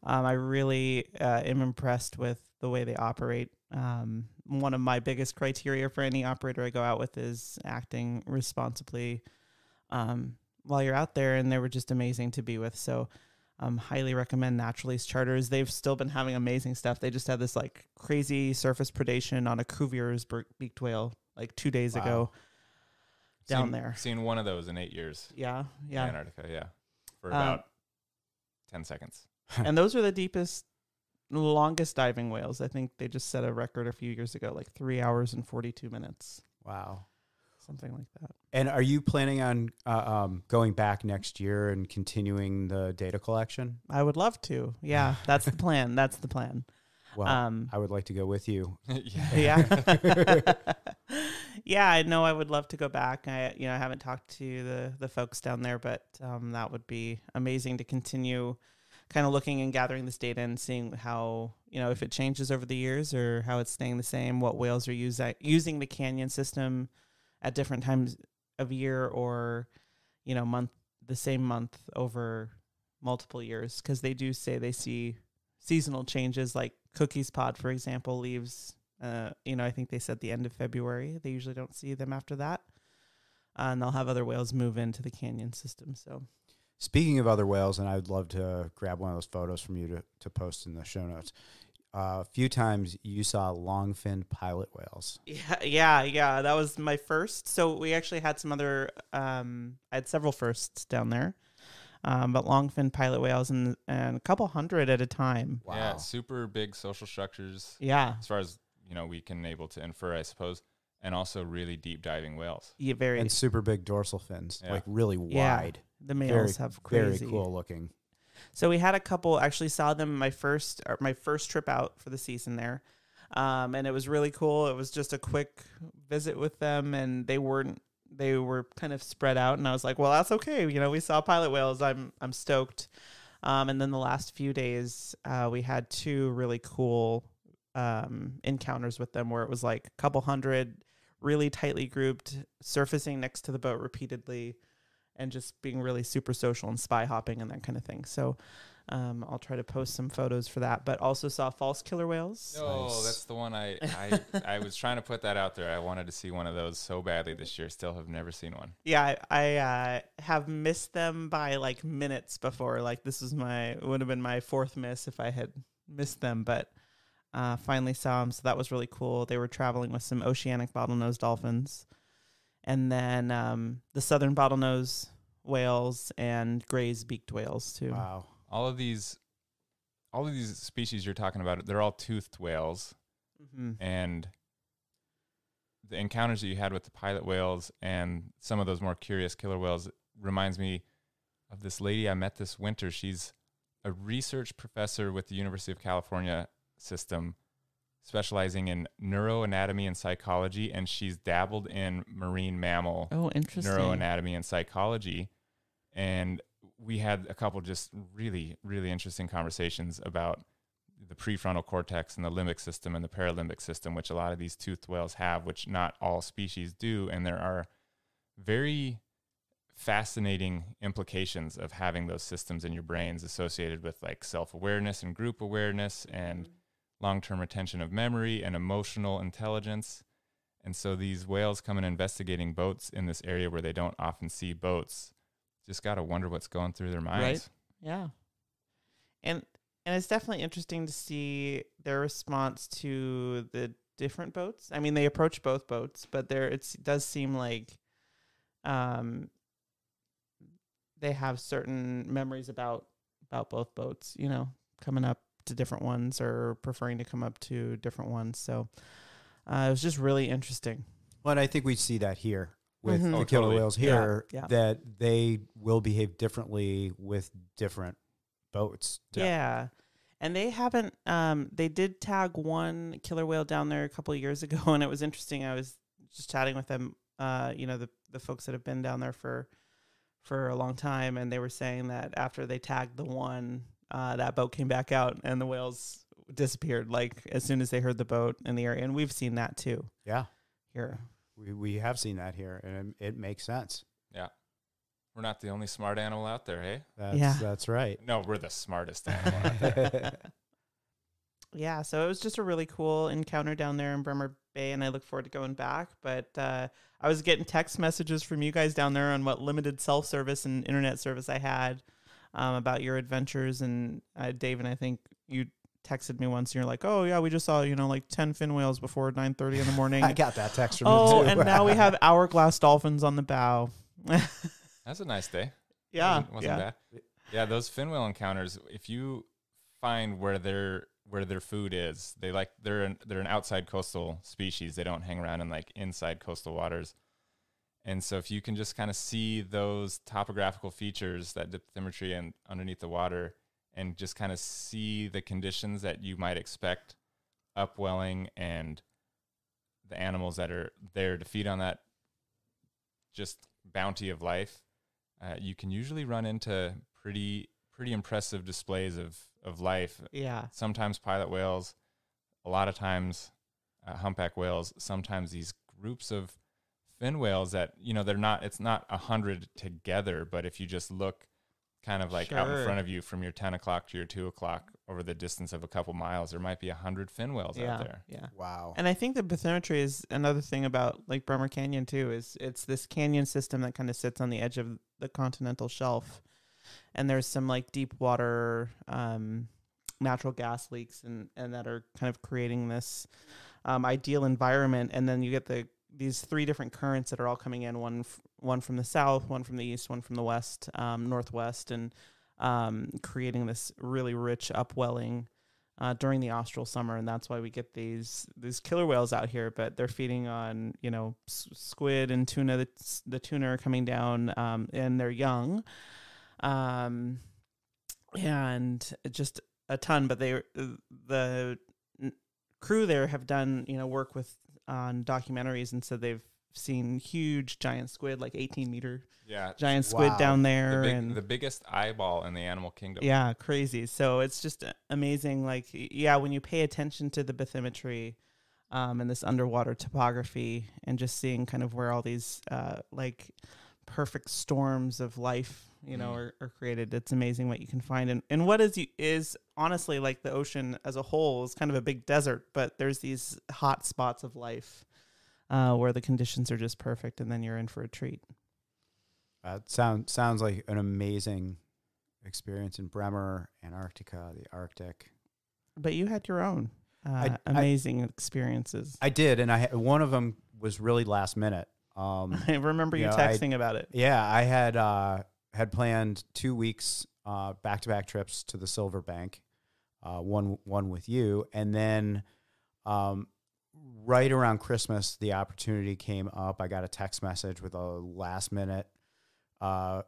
I really am impressed with the way they operate. One of my biggest criteria for any operator I go out with is acting responsibly while you're out there, and they were just amazing to be with. So highly recommend Natural Lease Charters. They've still been having amazing stuff. They just had this like crazy surface predation on a Cuvier's beaked whale like 2 days ago down there. Seen one of those in 8 years. Yeah. In Antarctica, for about 10 seconds. And those are the deepest, longest diving whales. I think they just set a record a few years ago, like 3 hours and 42 minutes. Wow. Something like that. And are you planning on going back next year and continuing the data collection? I would love to. Yeah, that's the plan. That's the plan. Well, I would like to go with you. Yeah. Yeah, I know I would love to go back. I haven't talked to the folks down there, but that would be amazing to continue kind of looking and gathering this data and seeing how, if it changes over the years or how it's staying the same, what whales are using the canyon system at different times of year or, the same month over multiple years. Because they do say they see seasonal changes, like Cookie's Pod, for example, leaves, I think they said the end of February. They usually don't see them after that. And they'll have other whales move into the canyon system. So, speaking of other whales, and I'd love to grab one of those photos from you to post in the show notes. A few times you saw long-finned pilot whales. Yeah. That was my first. So we actually had some other, I had several firsts down there. But long-finned pilot whales and a couple hundred at a time. Wow. Yeah, super big social structures. Yeah. As far as, we can able to infer, I suppose. And also really deep diving whales. Yeah, and super big dorsal fins, like really wide. The males have crazy. Very cool looking. So we had a couple, actually saw them my first trip out for the season there. And it was really cool. It was just a quick visit with them, and they were kind of spread out, and I was like, well, that's okay. We saw pilot whales. I'm stoked. And then the last few days, we had 2 really cool encounters with them where it was like a couple hundred really tightly grouped, surfacing next to the boat repeatedly, and just being really super social and spy hopping and that kind of thing. So I'll try to post some photos for that, but also saw false killer whales. Oh, nice. That's the one I was trying to put that out there. I wanted to see one of those so badly this year. Still have never seen one. Yeah, I have missed them by like minutes before. Like this would have been my 4th miss if I had missed them, but finally saw them. So that was really cool. They were traveling with some oceanic bottlenose dolphins, and then the southern bottlenose whales and Gray's beaked whales too. Wow. All of these species you're talking about, they're all toothed whales. Mm-hmm. And the encounters that you had with the pilot whales and some of those more curious killer whales reminds me of this lady I met this winter. She's a research professor with the University of California system, specializing in neuroanatomy and psychology, and she's dabbled in marine mammal neuroanatomy and psychology. And we had a couple just really, really interesting conversations about the prefrontal cortex and the limbic system and the paralimbic system, which a lot of these toothed whales have, which not all species do. And there are very fascinating implications of having those systems in your brains associated with like self-awareness and group awareness and long-term retention of memory and emotional intelligence. And so these whales come and investigating boats in this area where they don't often see boats. Just got to wonder what's going through their minds. Right. Yeah. And it's definitely interesting to see their response to the different boats. I mean, they approach both boats, but it does seem like they have certain memories about both boats, coming up to different ones or preferring to come up to different ones. So it was just really interesting. Well, and I think we see that here with the killer whales here, that they will behave differently with different boats. Yeah. And they haven't, they did tag one killer whale down there a couple of years ago, and it was interesting. I was just chatting with them, the folks that have been down there for for a long time, and they were saying that after they tagged the one, that boat came back out and the whales disappeared like as soon as they heard the boat in the area. And we've seen that too. Yeah. Here. We have seen that here, and it makes sense. Yeah. We're not the only smart animal out there, hey? That's right. No, we're the smartest animal out there. Yeah, so it was just a really cool encounter down there in Bremer Bay, and I look forward to going back. But I was getting text messages from you guys down there on what limited self-service and internet service I had about your adventures. And Daven, I think you texted me once, and you're like, oh, yeah, we just saw, like 10 fin whales before 9:30 in the morning. I got that text from you, too. And now we have hourglass dolphins on the bow. That's a nice day. Yeah. Wasn't bad. Yeah, those fin whale encounters, if you find where their food is, they're an outside coastal species. They don't hang around in like inside coastal waters. And so if you can just kind of see those topographical features, that bathymetry and underneath the water, and just kind of see the conditions that you might expect upwelling and the animals that are there to feed on that just bounty of life, you can usually run into pretty impressive displays of life. Yeah. Sometimes pilot whales, a lot of times humpback whales, sometimes these groups of fin whales that, it's not 100 together, but if you just look kind of like out in front of you from your 10 o'clock to your 2 o'clock over the distance of a couple miles, there might be 100 fin whales out there. Yeah. Wow. And I think the bathymetry is another thing about like Bremer Canyon too, is it's this canyon system that kind of sits on the edge of the continental shelf. And there's some like deep water natural gas leaks and that are kind of creating this ideal environment. And then you get these three different currents that are all coming in, one from the south, one from the east, one from the west, northwest, and creating this really rich upwelling during the austral summer. And that's why we get these killer whales out here, but they're feeding on, squid and tuna. The tuna are coming down and they're young. And just a ton, but the crew there have done, work on documentaries, and so they've seen huge giant squid, like 18-meter giant squid down there. The biggest eyeball in the animal kingdom. Yeah, crazy. So it's just amazing. Like, when you pay attention to the bathymetry and this underwater topography, and just seeing kind of where all these like perfect storms of life, are created. It's amazing what you can find. And what is honestly, like, the ocean as a whole is kind of a big desert, but there's these hot spots of life where the conditions are just perfect, and then you're in for a treat. Sounds like an amazing experience in Bremer, Antarctica, the Arctic. But you had your own amazing experiences. I did, and one of them was really last minute. I remember you texting about it. Yeah, I had planned 2 weeks back-to-back trips to the Sliver Bank, one with you, and then right around Christmas, the opportunity came up. I got a text message with a last-minute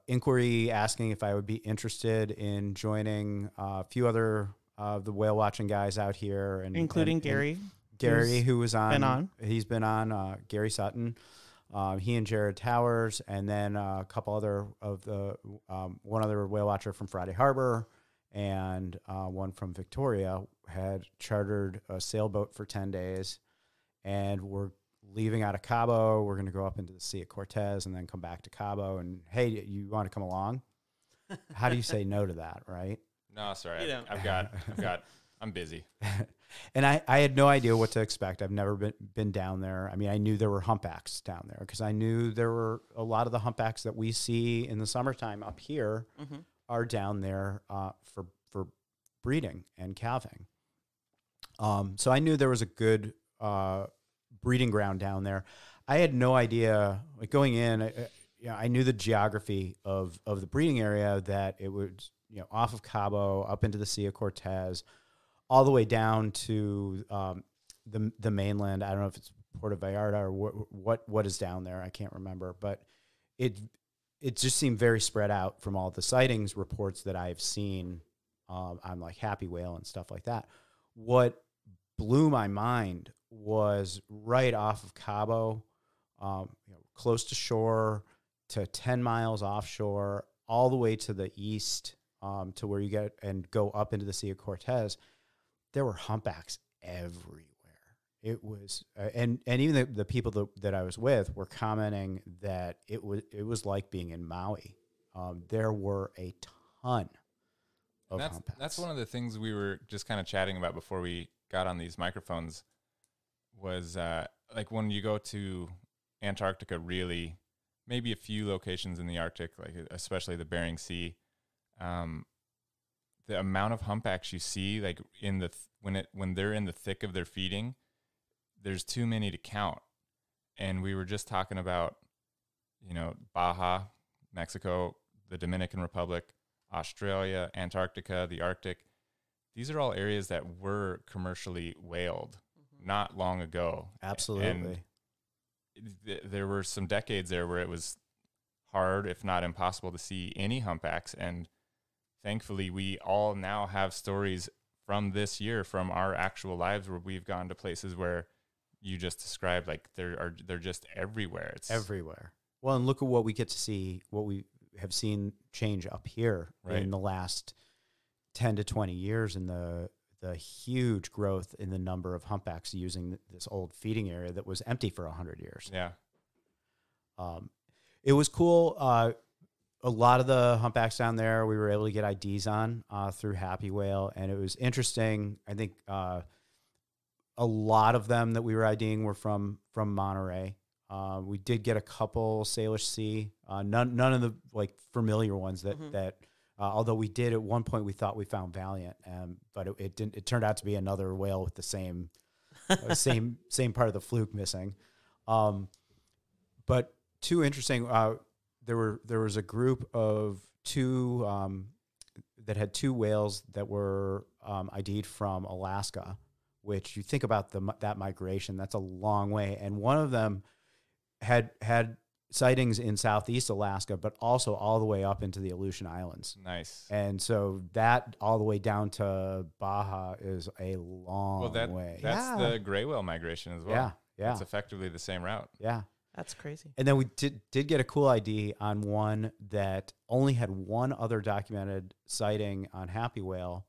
inquiry asking if I would be interested in joining a few other of the whale watching guys out here, and including Gary. Gary, who was on. Been on. He's been on. Gary Sutton. He and Jared Towers, and then a couple other of the one other whale watcher from Friday Harbor, and one from Victoria had chartered a sailboat for 10 days, and we're leaving out of Cabo. We're going to go up into the Sea of Cortez and then come back to Cabo. And hey, you want to come along? How do you say no to that, right? No, sorry. I'm busy. And I had no idea what to expect. I've never been down there. I mean, I knew there were humpbacks down there because I knew there were a lot of the humpbacks that we see in the summertime up here are down there for breeding and calving. So I knew there was a good breeding ground down there. I had no idea, like going in, I knew the geography of the breeding area, that it was, off of Cabo up into the Sea of Cortez, all the way down to the mainland. I don't know if it's Puerto Vallarta or what is down there. I can't remember, but it just seemed very spread out from all the sightings reports that I've seen on like Happy Whale and stuff like that. What blew my mind was right off of Cabo, close to shore, to 10 miles offshore, all the way to the east, to where you get and go up into the Sea of Cortez, there were humpbacks everywhere. It was, and even the people that I was with were commenting that it was like being in Maui. There were a ton of humpbacks. That's one of the things we were just kind of chatting about before we got on these microphones was like when you go to Antarctica, really, maybe a few locations in the Arctic, like especially the Bering Sea, the amount of humpbacks you see, like in the when they're in the thick of their feeding, there's too many to count. And we were just talking about, Baja, Mexico, the Dominican Republic, Australia, Antarctica, the Arctic. These are all areas that were commercially whaled not long ago. Absolutely. And there were some decades there where it was hard, if not impossible, to see any humpbacks. And thankfully, we all now have stories from this year, from our actual lives, where we've gone to places where you just described, like they're just everywhere. It's everywhere. Well, and look at what we get to see, what we have seen change up here in the last 10 to 20 years, in the huge growth in the number of humpbacks using this old feeding area that was empty for 100 years. Yeah. It was cool. A lot of the humpbacks down there, we were able to get IDs on through Happy Whale, and it was interesting. I think a lot of them that we were IDing were from Monterey. We did get a couple Salish Sea, none of the like familiar ones that although we did at one point, we thought we found Valiant, but it didn't. It turned out to be another whale with the same same part of the fluke missing. But too interesting. There was a group of two that had two whales that were ID'd from Alaska, which you think about that migration, that's a long way. And one of them had sightings in southeast Alaska, but also all the way up into the Aleutian Islands. Nice. And so that all the way down to Baja is a long way. That's the gray whale migration as well. Yeah, yeah. It's effectively the same route. Yeah. That's crazy. And then we did get a cool ID on one that only had one other documented sighting on Happy Whale,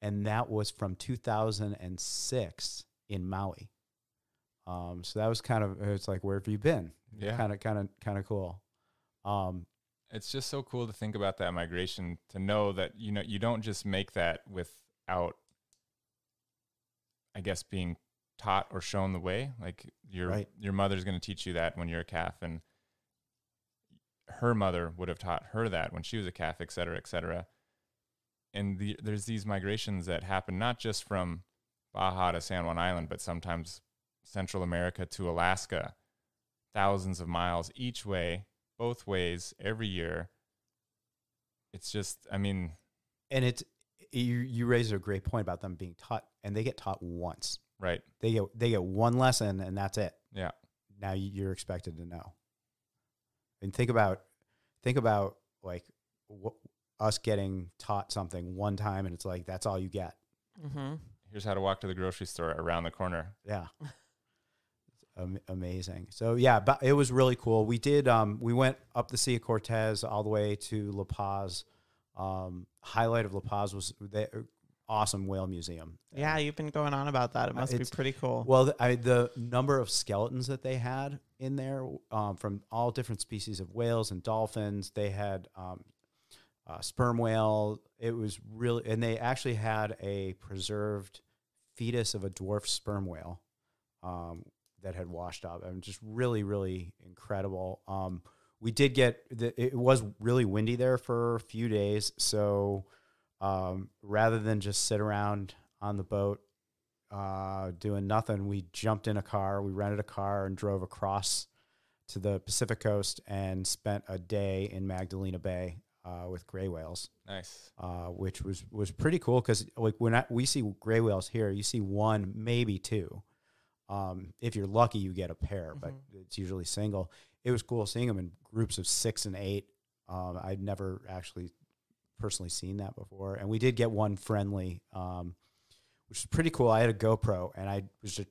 and that was from 2006 in Maui. So that was it's like, where have you been? Yeah. Kind of cool. It's just so cool to think about that migration, to know that, you don't just make that without, I guess, being taught or shown the way. Like your mother's going to teach you that when you're a calf, and her mother would have taught her that when she was a calf, et cetera, et cetera. And there's these migrations that happen not just from Baja to San Juan Island, but sometimes Central America to Alaska, thousands of miles each way, both ways, every year. It's just, and it's, you raised a great point about them being taught, and they get taught once. Right. They get one lesson, and that's it. Yeah. Now you're expected to know. And think about like us getting taught something one time, and it's like, that's all you get. Mm-hmm. Here's how to walk to the grocery store around the corner. Yeah. Amazing. So yeah, but it was really cool. We did, we went up the Sea of Cortez all the way to La Paz. Highlight of La Paz was the awesome whale museum. Yeah, you've been going on about that. It must be pretty cool. Well, the number of skeletons that they had in there, from all different species of whales and dolphins. They had sperm whale. It was really, and they actually had a preserved fetus of a dwarf sperm whale that had washed up. Just really, really incredible. We did get, it was really windy there for a few days. So rather than just sit around on the boat doing nothing, we jumped in a car, we rented a car and drove across to the Pacific coast and spent a day in Magdalena Bay with gray whales. Nice. Which was pretty cool, because like when we see gray whales here, you see one, maybe two. If you're lucky, you get a pair, but it's usually single. It was cool seeing them in groups of 6 and 8. I'd never actually personally seen that before. And we did get one friendly, which is pretty cool. I had a GoPro, and I was just,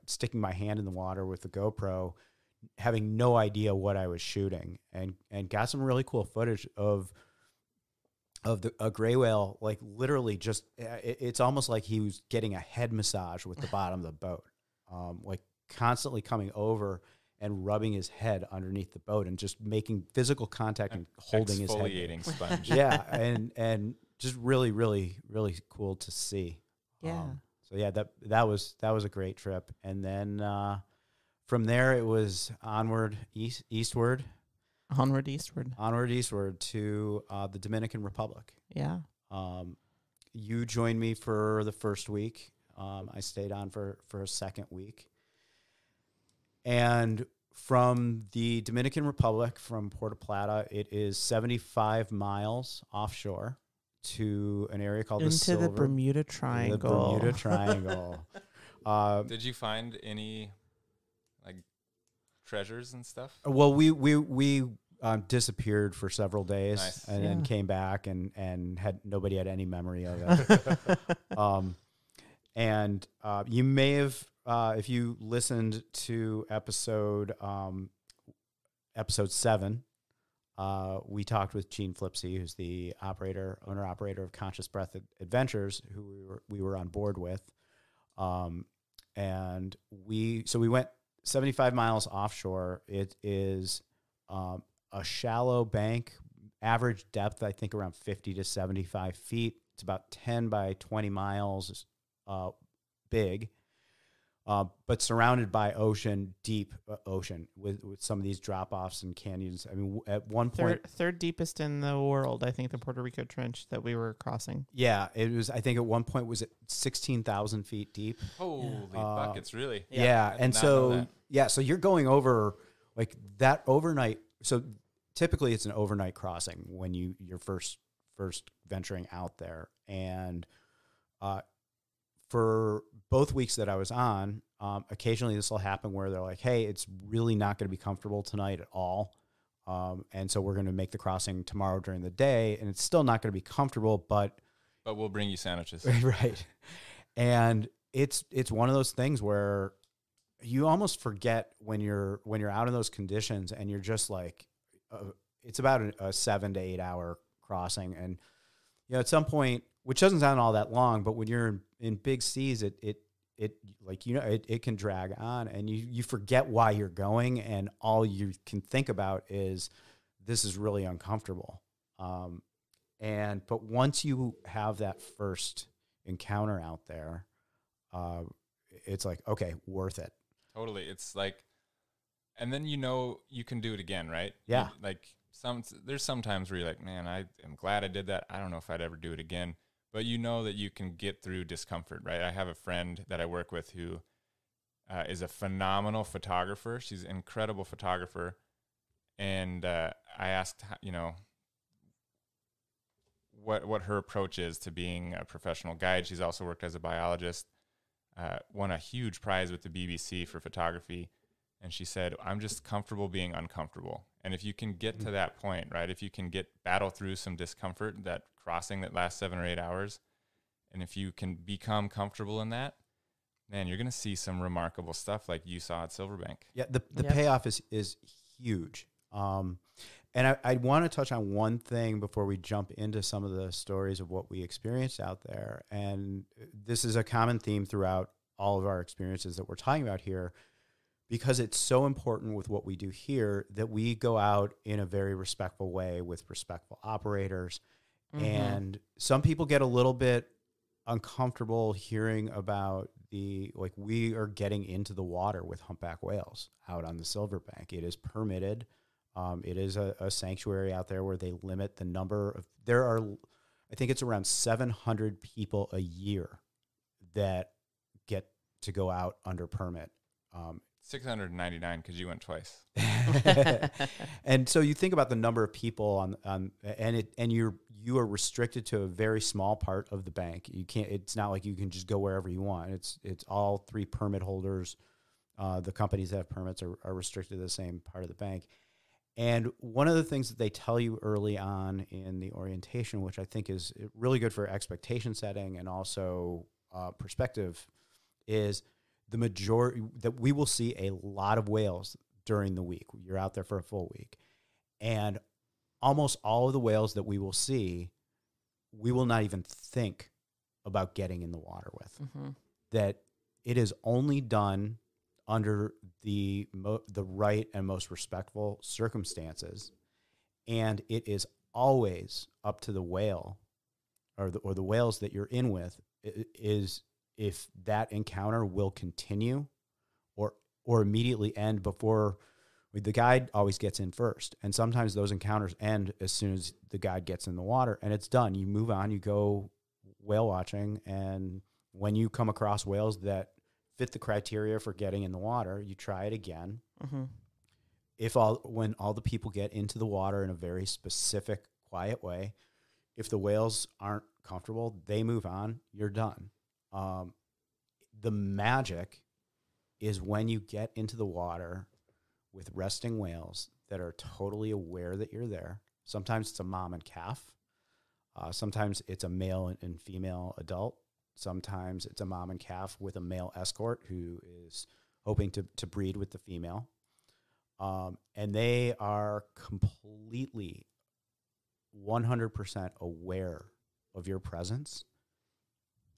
sticking my hand in the water with the GoPro, having no idea what I was shooting, and got some really cool footage of a gray whale, like literally just, it's almost like he was getting a head massage with the bottom of the boat, like constantly coming over and rubbing his head underneath the boat and just making physical contact and holding his head. Exfoliating sponge. Yeah, and just really, really, really cool to see. Yeah. So yeah, that was a great trip, and then from there it was eastward Onward eastward. to the Dominican Republic. Yeah. You joined me for the first week. I stayed on for a second week. And from the Dominican Republic, from Puerto Plata, it is 75 miles offshore to an area called Into the Bermuda Triangle. The Bermuda Triangle. Did you find any like treasures and stuff? Well, we disappeared for several days. Nice. And then Yeah. came back and nobody had any memory of it. And you may have, if you listened to episode 7, we talked with Gene Flipsy, who's the owner operator of Conscious Breath Adventures, who we were on board with. And we went 75 miles offshore. It is a shallow bank, average depth, I think around 50 to 75 feet. It's about 10 by 20 miles big, but surrounded by deep ocean with some of these drop-offs and canyons. I mean, at one point... Third deepest in the world, I think, the Puerto Rico Trench that we were crossing. Yeah, it was, I think at one point was it 16,000 feet deep. Holy buckets, really? Yeah, I and did not know so, that. so you're going over, like, that overnight... So typically it's an overnight crossing when you're first venturing out there. And for both weeks that I was on, occasionally this will happen where they're like, hey, it's really not going to be comfortable tonight at all. And so we're going to make the crossing tomorrow during the day, and it's still not going to be comfortable, but we'll bring you sandwiches. right. And it's one of those things where you almost forget when you're out in those conditions, and you're just like, it's about a 7 to 8 hour crossing. And, at some point, which doesn't sound all that long, but when you're in big seas, it can drag on, and you forget why you're going, and all you can think about is this is really uncomfortable. But once you have that first encounter out there, it's like, okay, worth it. Totally. It's like, and then you can do it again, right? Yeah. There's some times where you're like, man, I am glad I did that. I don't know if I'd ever do it again. But you know that you can get through discomfort, right? I have a friend that I work with who is a phenomenal photographer. She's an incredible photographer. And I asked, what her approach is to being a professional guide. She's also worked as a biologist, won a huge prize with the BBC for photography. And she said, I'm just comfortable being uncomfortable. And if you can get to that point, right, if you can battle through some discomfort, that crossing that lasts 7 or 8 hours, and if you can become comfortable in that, man, you're going to see some remarkable stuff like you saw at Sliver Bank. Yeah, the payoff is huge. And I want to touch on one thing before we jump into some of the stories of what we experienced out there. And this is a common theme throughout all of our experiences that we're talking about here, because it's so important with what we do here that we go out in a very respectful way with respectful operators. Mm-hmm. And some people get a little bit uncomfortable hearing about we are getting into the water with humpback whales out on the Sliver Bank. It is permitted. It is a sanctuary out there where they limit the number of, I think it's around 700 people a year that get to go out under permit. 699 because you went twice. And so you think about the number of people and you are restricted to a very small part of the bank. You can't. It's not like you can just go wherever you want. It's all 3 permit holders. The companies that have permits are restricted to the same part of the bank. And one of the things that they tell you early on in the orientation, which I think is really good for expectation setting and also perspective, is the majority that we will see a lot of whales during the week. You're out there for a full week. And almost all of the whales that we will see, we will not even think about getting in the water with. That it is only done under the right and most respectful circumstances. And it is always up to the whale or the whales that you're in with is if that encounter will continue or immediately end before the guide always gets in first. And sometimes those encounters end as soon as the guide gets in the water and it's done. You move on, you go whale watching. And when you come across whales that fit the criteria for getting in the water, you try it again. When all the people get into the water in a very specific, quiet way, if the whales aren't comfortable, they move on, you're done. The magic is when you get into the water with resting whales that are totally aware that you're there. Sometimes it's a mom and calf. Sometimes it's a male and female adult. Sometimes it's a mom and calf with a male escort who is hoping to breed with the female. And they are completely 100% aware of your presence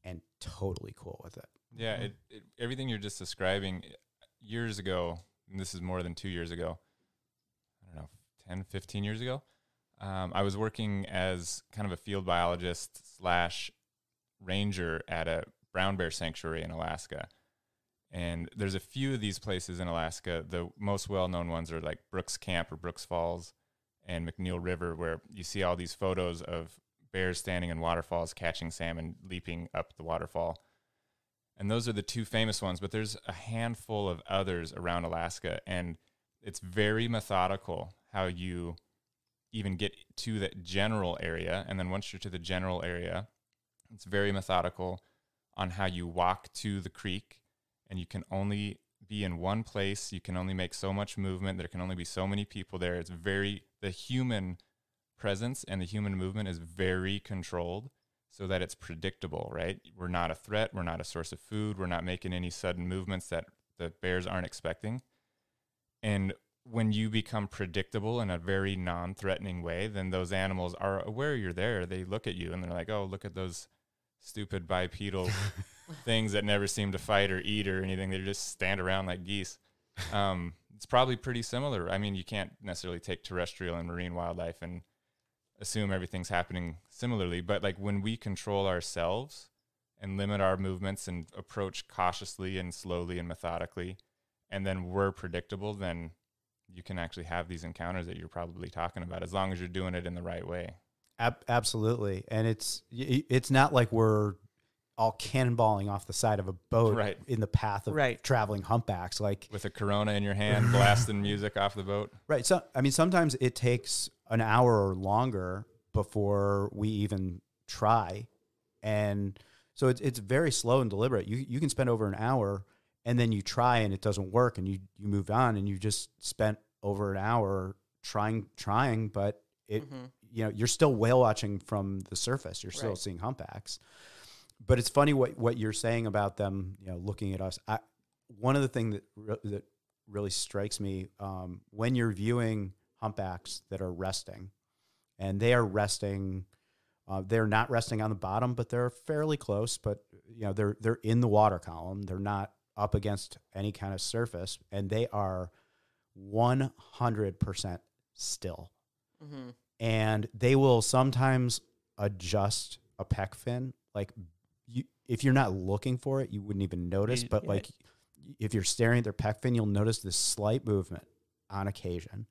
and totally cool with it. Yeah, everything you're just describing years ago, and this is more than 2 years ago, I don't know, 10, 15 years ago, I was working as kind of a field biologist / ranger at a brown bear sanctuary in Alaska. And there's a few of these places in Alaska. The most well-known ones are like Brooks Camp or Brooks Falls and McNeil River, where you see all these photos of bears standing in waterfalls, catching salmon, leaping up the waterfall. And those are the two famous ones, but there's a handful of others around Alaska. And it's very methodical how you even get to that general area. And then once you're to the general area, it's very methodical on how you walk to the creek, and you can only be in one place. You can only make so much movement. There can only be so many people there. It's the human presence and the human movement is very controlled so that it's predictable, right? We're not a threat. We're not a source of food. We're not making any sudden movements that the bears aren't expecting. And when you become predictable in a very non-threatening way, then those animals are aware you're there. They look at you and they're like, oh, look at those stupid bipedal things that never seem to fight or eat or anything. They just stand around like geese. It's probably pretty similar. I mean, you can't necessarily take terrestrial and marine wildlife and assume everything's happening similarly. But like when we control ourselves and limit our movements and approach cautiously and slowly and methodically, and then we're predictable, then you can actually have these encounters that you're probably talking about, as long as you're doing it in the right way. Absolutely. And it's not like we're all cannonballing off the side of a boat in the path of traveling humpbacks, like with a Corona in your hand, blasting music off the boat. Right. So, I mean, sometimes it takes an hour or longer before we even try. And so it's very slow and deliberate. You can spend over an hour and then you try and it doesn't work and you move on and you just spent over an hour trying, but it, you're still whale watching from the surface. You're still seeing humpbacks. But it's funny what you're saying about them, looking at us. One of the things that really strikes me when you're viewing humpbacks that are resting, and they are resting, they're not resting on the bottom, but they're fairly close. But they're in the water column. They're not up against any kind of surface, and they are 100% still. Mm-hmm. And they will sometimes adjust a pec fin, like. If you're not looking for it, you wouldn't even notice. But like, if you're staring at their pec fin, you'll notice this slight movement on occasion.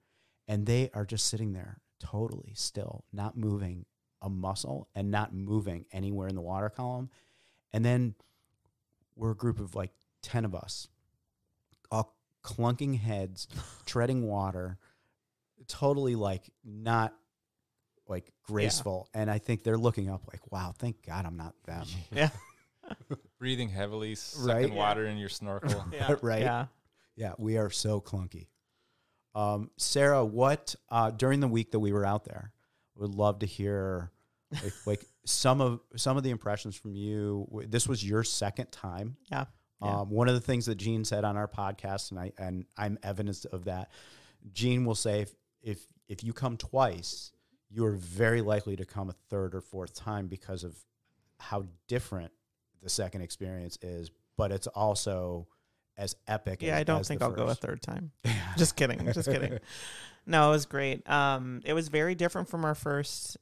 And they are just sitting there totally still, not moving a muscle and not moving anywhere in the water column. And then we're a group of like 10 of us, all clunking heads, treading water, totally like not like graceful. Yeah. And I think they're looking up like, wow, thank God I'm not them. Yeah. Breathing heavily, sucking water in your snorkel. Yeah. Yeah, we are so clunky. Sarah, what during the week that we were out there, would love to hear like some of the impressions from you. This was your second time Yeah. One of the things that Gene said on our podcast, and I'm evidence of that. Gene will say if you come twice, you are very likely to come a third or fourth time because of how different the second experience is. But it's also as epic. Yeah, as, I don't as think the I'll go a first. third time. Just kidding. No, it was great. It was very different from our first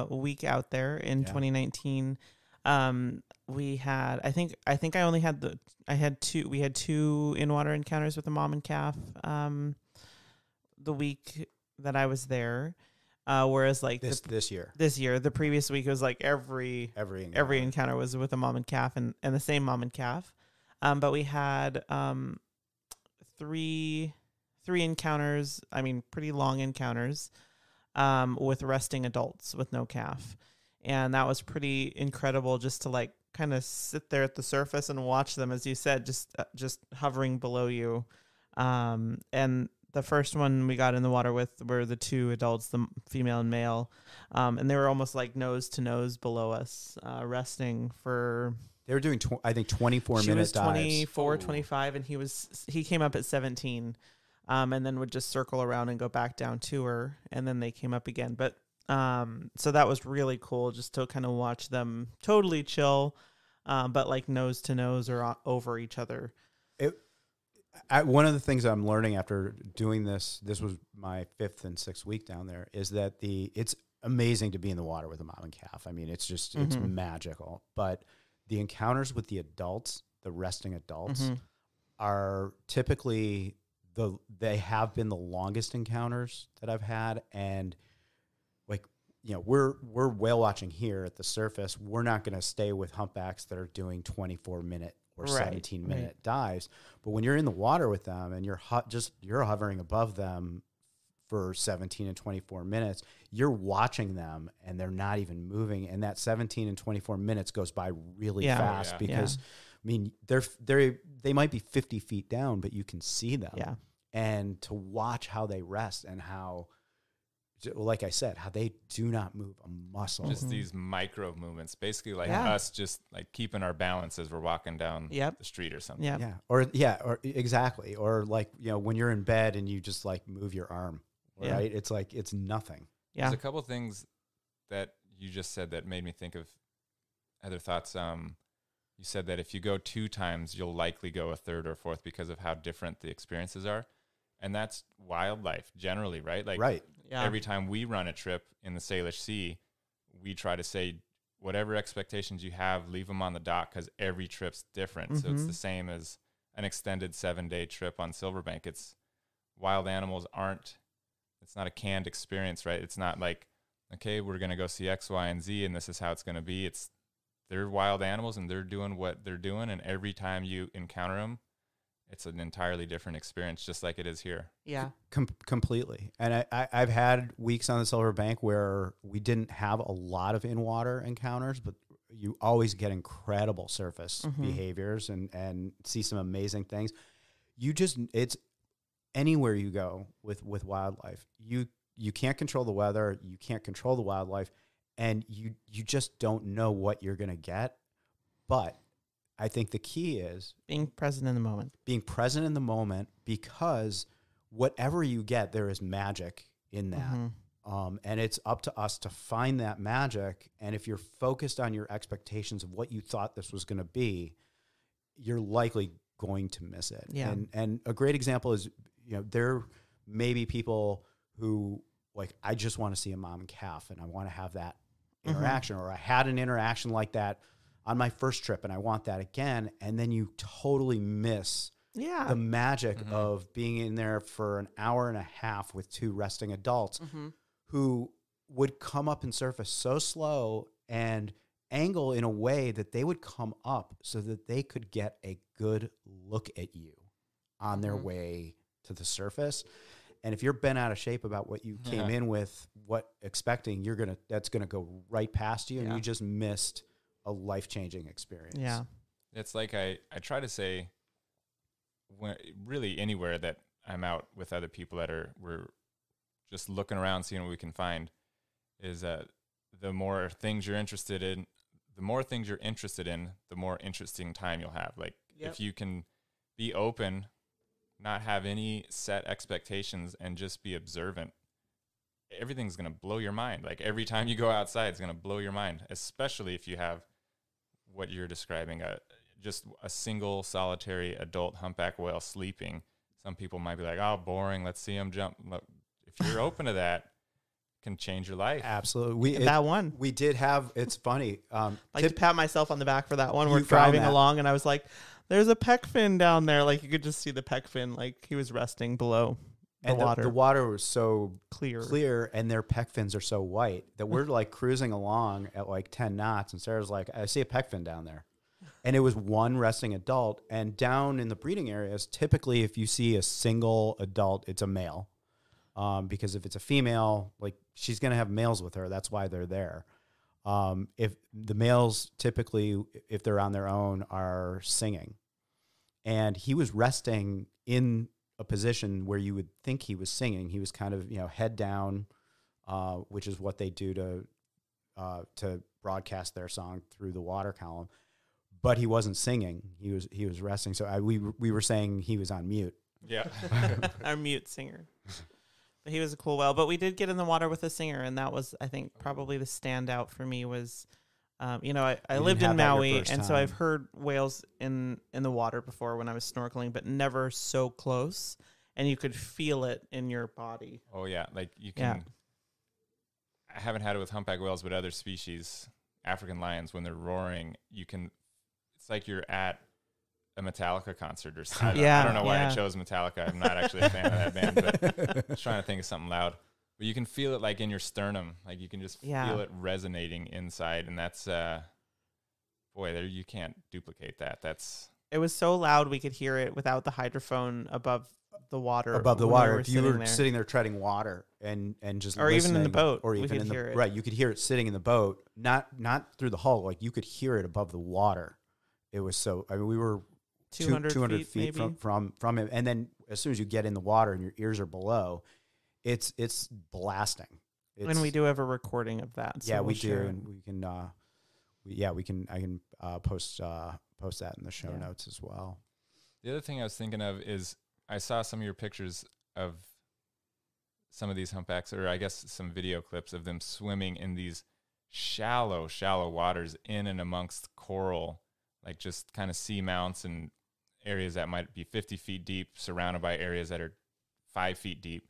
week out there in 2019. We had, I think I only had we had two in-water encounters with a mom and calf the week that I was there. Whereas like this year, the previous week, it was like every encounter was with a mom and calf and the same mom and calf. But we had three encounters, I mean, pretty long encounters with resting adults with no calf. And that was pretty incredible just to like kind of sit there at the surface and watch them, as you said, just hovering below you. And the first one we got in the water with were the two adults, the female and male. And they were almost like nose to nose below us, resting for... They were doing, I think, 24-minute dives. 24, 25, and he came up at 17, and then would just circle around and go back down to her, and then they came up again. But so that was really cool just to kind of watch them totally chill, but like nose to nose or over each other. One of the things I'm learning after doing this was my 5th and 6th week down there, is that it's amazing to be in the water with a mom and calf. I mean, it's just, it's magical. But the encounters with the adults, the resting adults, are typically they have been the longest encounters that I've had. And like, you know, we're whale watching here at the surface. We're not going to stay with humpbacks that are doing 24-minute or 17-minute dives. But when you're in the water with them and you're hovering above them for 17 and 24 minutes, you're watching them and they're not even moving. And that 17 and 24 minutes goes by really fast because, I mean, they might be 50 feet down, but you can see them. Yeah. And to watch how they rest and how, like I said, how they do not move a muscle. Just these micro movements, basically like us just like keeping our balance as we're walking down the street or something. Yeah. Or exactly. Or like, you know, when you're in bed and you just like move your arm, right? It's like, it's nothing. Yeah. There's a couple things that you just said that made me think of other thoughts. You said that if you go 2 times, you'll likely go a third or fourth because of how different the experiences are. And that's wildlife generally, right? Like every time we run a trip in the Salish Sea, we try to say, whatever expectations you have, leave them on the dock because every trip's different. So it's the same as an extended 7-day trip on Sliver Bank. It's wild animals it's not a canned experience, right? It's not like, okay, we're going to go see X, Y, and Z, and this is how it's going to be. They're wild animals and they're doing what they're doing. And every time you encounter them, it's an entirely different experience, just like it is here. Yeah. Completely. And I've had weeks on the Sliver Bank where we didn't have a lot of in-water encounters, but you always get incredible surface behaviors and see some amazing things. It's anywhere you go with wildlife, you can't control the weather, you can't control the wildlife, and you just don't know what you're going to get. But I think the key is being present in the moment. Being present in the moment, because whatever you get, there is magic in that. And it's up to us to find that magic. And if you're focused on your expectations of what you thought this was going to be, you're likely going to miss it. Yeah. And a great example is, you know, there may be people who like, I just want to see a mom and calf and I want to have that interaction, or I had an interaction like that on my first trip and I want that again. And then you totally miss the magic of being in there for an hour and a half with 2 resting adults who would come up and surface so slow and angle in a way that they would come up so that they could get a good look at you on their way to the surface. And if you're bent out of shape about what you came in with, expecting, that's gonna go right past you, and you just missed a life-changing experience. Yeah. It's like I try to say, really anywhere that I'm out with other people we're just looking around, seeing what we can find, is the more things you're interested in, the more interesting time you'll have. Like If you can be open, not have any set expectations, and just be observant, everything's going to blow your mind. Like every time you go outside, it's going to blow your mind, especially if you have what you're describing, just a single solitary adult humpback whale sleeping. Some people might be like, oh, boring. Let's see him jump. Look, if you're open to that, it can change your life. Absolutely. That one. We did have, it's funny. To pat myself on the back for that one. We're driving along and I was like, there's a peck fin down there. Like you could just see the peck fin. Like he was resting below. And the water was so clear, and their peck fins are so white that we're like cruising along at like 10 knots, and Sarah's like, I see a peck fin down there. And it was one resting adult. And down in the breeding areas, typically if you see a single adult, it's a male. Because if it's a female, like she's going to have males with her. That's why they're there. If the males typically, if they're on their own, are singing. And he was resting in a position where you would think he was singing. He was kind of, head down, which is what they do to broadcast their song through the water column. But he wasn't singing. He was resting. So we were saying he was on mute. Yeah, our mute singer. But he was a cool whale. But we did get in the water with a singer, and that was, I think, probably the standout for me was. I lived in Maui, and so I've heard whales in the water before when I was snorkeling, but never so close, and you could feel it in your body. Oh, yeah. Like you can... I haven't had it with humpback whales, but other species, African lions, when they're roaring, you can... It's like you're at a Metallica concert or something. I don't know why I chose Metallica. I'm not actually a fan of that band, but I was trying to think of something loud. But you can feel it like in your sternum. Like you can just feel it resonating inside. And that's, you can't duplicate that. It was so loud we could hear it without the hydrophone above the water. If you were sitting there treading water and just or even in the boat. Or even in the right, you could hear it sitting in the boat, not through the hull. Like you could hear it above the water. It was so, we were 200 feet from it. And then as soon as you get in the water and your ears are below, it's blasting. And we do have a recording of that. So we do, and we can. I can post that in the show notes as well. The other thing I was thinking of is I saw some of your pictures of some of these humpbacks, or I guess some video clips of them swimming in these shallow waters in and amongst coral, like just kind of sea mounts and areas that might be 50 feet deep, surrounded by areas that are 5 feet deep.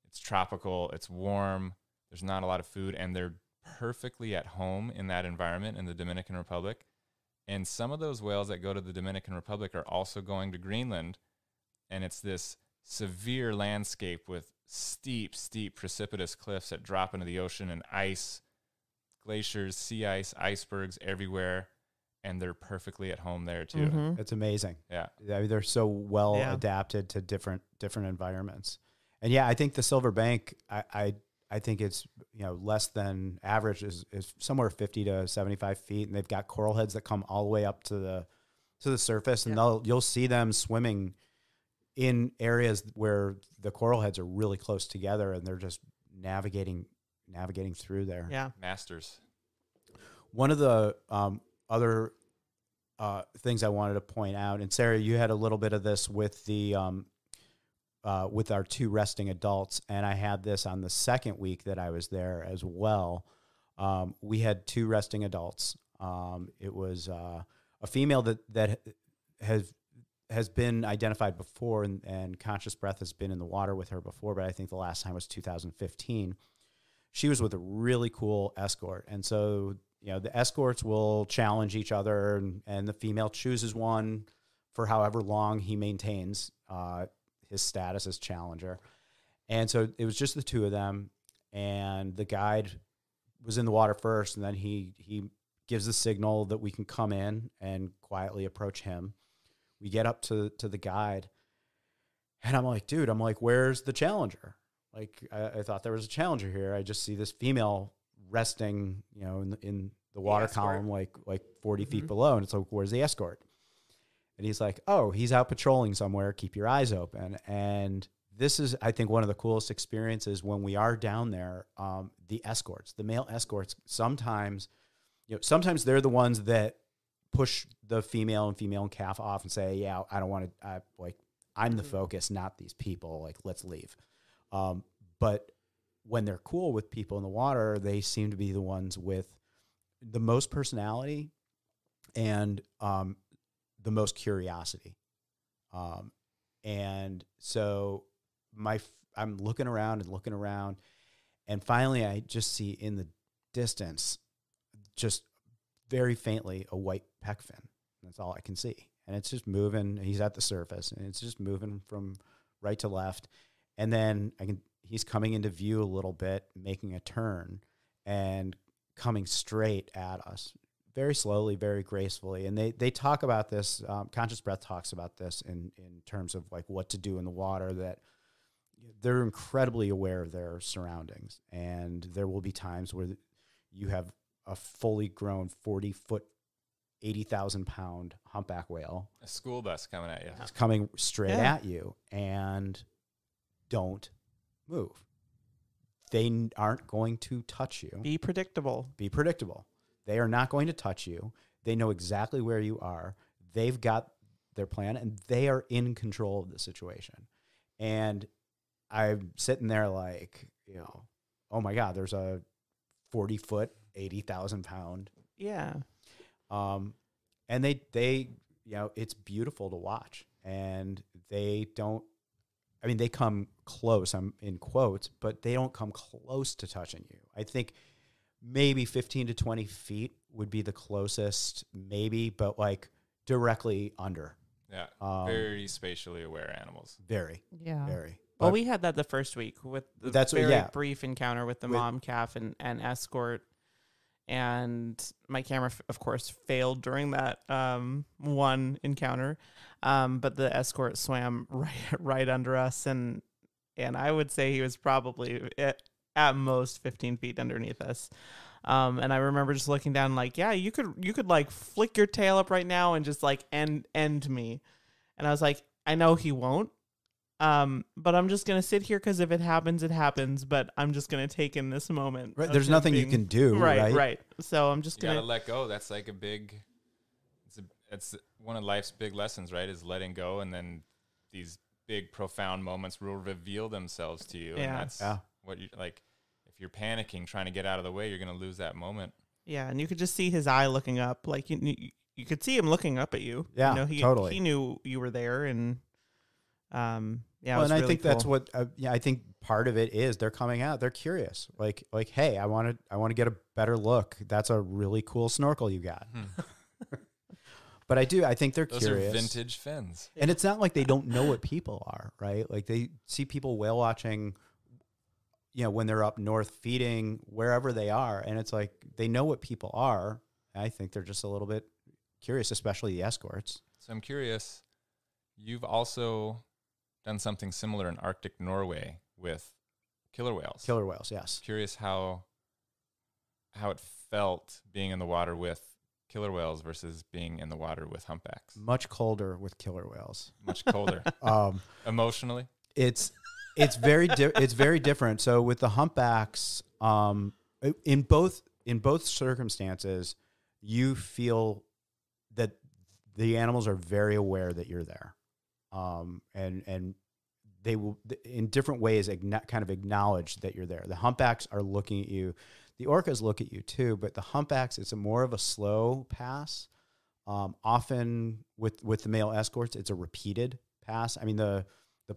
It's tropical, it's warm, there's not a lot of food, and they're perfectly at home in that environment in the Dominican Republic. And some of those whales that go to the Dominican Republic are also going to Greenland, and it's this severe landscape with steep precipitous cliffs that drop into the ocean, and ice, glaciers, sea ice, icebergs everywhere, and they're perfectly at home there too. Mm-hmm. It's amazing. Yeah. They're so well adapted to different environments. And I think the Sliver Bank, I think it's less than average is somewhere 50 to 75 feet, and they've got coral heads that come all the way up to the surface, and you'll see them swimming in areas where the coral heads are really close together, and they're just navigating through there. Yeah, masters. One of the other things I wanted to point out, and Sarah, you had a little bit of this with the with our 2 resting adults, and I had this on the second week that I was there as well. We had 2 resting adults. It was a female that has been identified before, and Conscious Breath has been in the water with her before, but I think the last time was 2015. She was with a really cool escort, and so the escorts will challenge each other, and the female chooses one for however long he maintains his status as challenger. And so it was just the 2 of them, and the guide was in the water first, and then he gives the signal that we can come in and quietly approach him. We get up to the guide, and I'm like, dude, where's the challenger? Like, I thought there was a challenger here. I just see this female resting, in the water column, like 40 feet below. And it's like, where's the escort? And he's like, oh, he's out patrolling somewhere. Keep your eyes open. And this is, I think, one of the coolest experiences when we are down there. The escorts, the male escorts, sometimes they're the ones that push the female and calf off and say, yeah, I don't want to, I'm the focus, not these people. Like, let's leave. But when they're cool with people in the water, they seem to be the ones with the most personality and the most curiosity. And so I'm looking around, and finally I just see in the distance, just very faintly, a white peck fin. That's all I can see. And it's just moving. He's at the surface, and it's just moving from right to left. And then he's coming into view a little bit, making a turn, and coming straight at us, very slowly, very gracefully. And they talk about this, Conscious Breath talks about this in terms of like what to do in the water, that they're incredibly aware of their surroundings. And there will be times where you have a fully grown 40-foot, 80,000-pound humpback whale. A school bus coming at you. It's coming straight at you, and don't move. They aren't going to touch you. Be predictable. Be predictable. They are not going to touch you. They know exactly where you are. They've got their plan, and they are in control of the situation. And I'm sitting there like, oh my God, there's a 40-foot, 80,000-pound. Yeah. And they it's beautiful to watch. And they come close, I'm in quotes, but they don't come close to touching you. I think maybe 15 to 20 feet would be the closest, maybe, but like directly under. Yeah. Very spatially aware animals. Very. Yeah. Very. Well, we had that the first week with the brief encounter with the mom calf and escort. And my camera, of course, failed during that one encounter. But the escort swam right under us. And I would say he was probably at most 15 feet underneath us. And I remember just looking down like, yeah, you could like flick your tail up right now and just like end me. And I was like, I know he won't. But I'm just going to sit here because if it happens, it happens. But I'm just going to take in this moment. Right. There's nothing you can do. Right. So I'm just going to let go. That's like it's one of life's big lessons, right? Is letting go. And then these big, profound moments will reveal themselves to you. Yeah. And that's what you like. If you're panicking, trying to get out of the way, you're going to lose that moment. Yeah. And you could just see his eye looking up. Like you could see him looking up at you. Yeah, totally. He knew you were there. And well, and I think that's what I think part of it is they're coming out, they're curious, like hey, I want to get a better look. That's a really cool snorkel you got. But I think they're Those curious. Are vintage fins, and it's not like they don't know what people are, right? Like they see people whale watching, when they're up north feeding wherever they are, and it's like they know what people are. I think they're just a little bit curious, especially the escorts. So I'm curious. You've also done something similar in Arctic Norway with killer whales. Killer whales, yes. Curious how it felt being in the water with killer whales versus being in the water with humpbacks. Much colder with killer whales. Much colder. Emotionally, it's very different. So with the humpbacks, in both circumstances, you feel that the animals are very aware that you're there. And they will, in different ways, kind of acknowledge that you're there. The humpbacks are looking at you. The orcas look at you too, but the humpbacks, it's more of a slow pass. Often with the male escorts, it's a repeated pass. I mean, the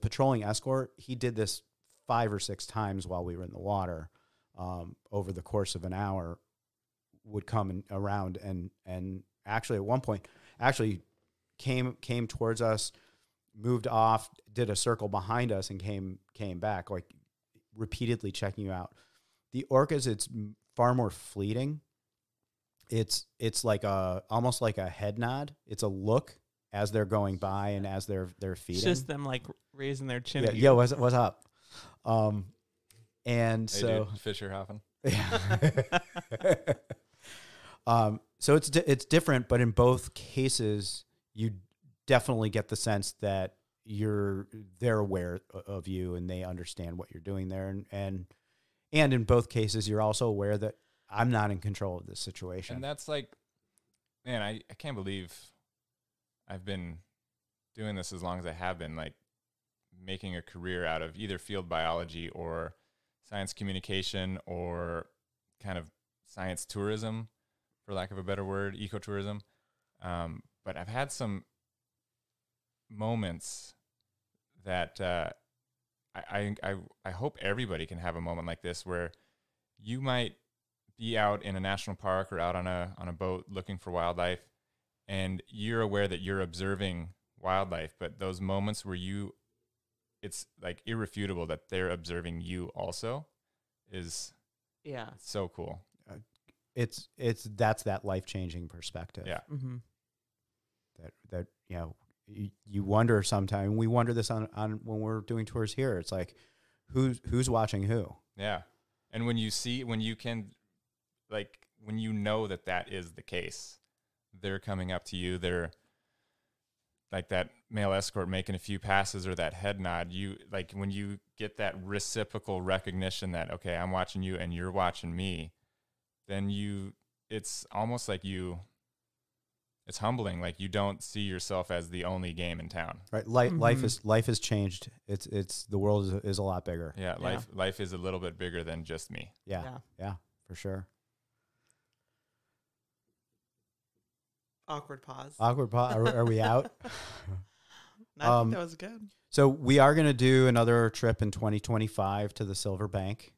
patrolling escort, he did this 5 or 6 times while we were in the water, over the course of an hour, would come around and actually at one point came towards us, moved off, did a circle behind us, and came back, like repeatedly checking you out. The orcas, it's far more fleeting. It's like almost like a head nod. It's a look as they're going by and as they're feeding. It's just them like raising their chin. Yeah, at you. yo, what's up? And hey, so dude, Fisher hopping. So it's different, but in both cases, you definitely get the sense that they're aware of you and they understand what you're doing there, and in both cases, you're also aware that I'm not in control of this situation. And that's like man, I can't believe I've been doing this as long as I have been, like making a career out of either field biology or science communication or kind of science tourism, for lack of a better word, ecotourism. But I've had some moments that I hope everybody can have a moment like this where you might be out in a national park or out on a boat looking for wildlife, and you're aware that you're observing wildlife, but those moments where it's like irrefutable that they're observing you also is so cool. That's that life-changing perspective. Yeah. Mm-hmm. That you wonder sometimes. We wonder this on when we're doing tours here. It's like who's watching who. Yeah. And when you know that is the case, they're coming up to you, they're like that male escort making a few passes or that head nod, when you get that reciprocal recognition that, okay, I'm watching you and you're watching me, then it's almost like it's humbling. Like you don't see yourself as the only game in town. Right. Life has changed. It's the world is a lot bigger. Yeah. Life is a little bit bigger than just me. Yeah, for sure. Awkward pause. Are we out? I think that was good. So we are going to do another trip in 2025 to the Sliver Bank.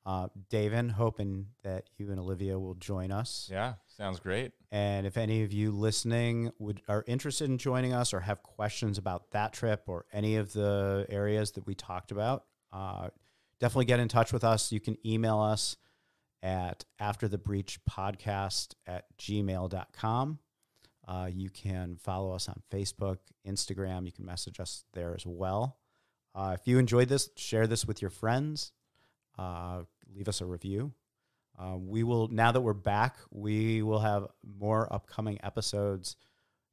Daven, hoping that you and Olivia will join us. Yeah, sounds great. And if any of you listening are interested in joining us or have questions about that trip or any of the areas that we talked about, definitely get in touch with us. You can email us at afterthebreachpodcast@gmail.com. You can follow us on Facebook, Instagram. You can message us there as well. If you enjoyed this, share this with your friends. Leave us a review. We will, now that we're back, we will have more upcoming episodes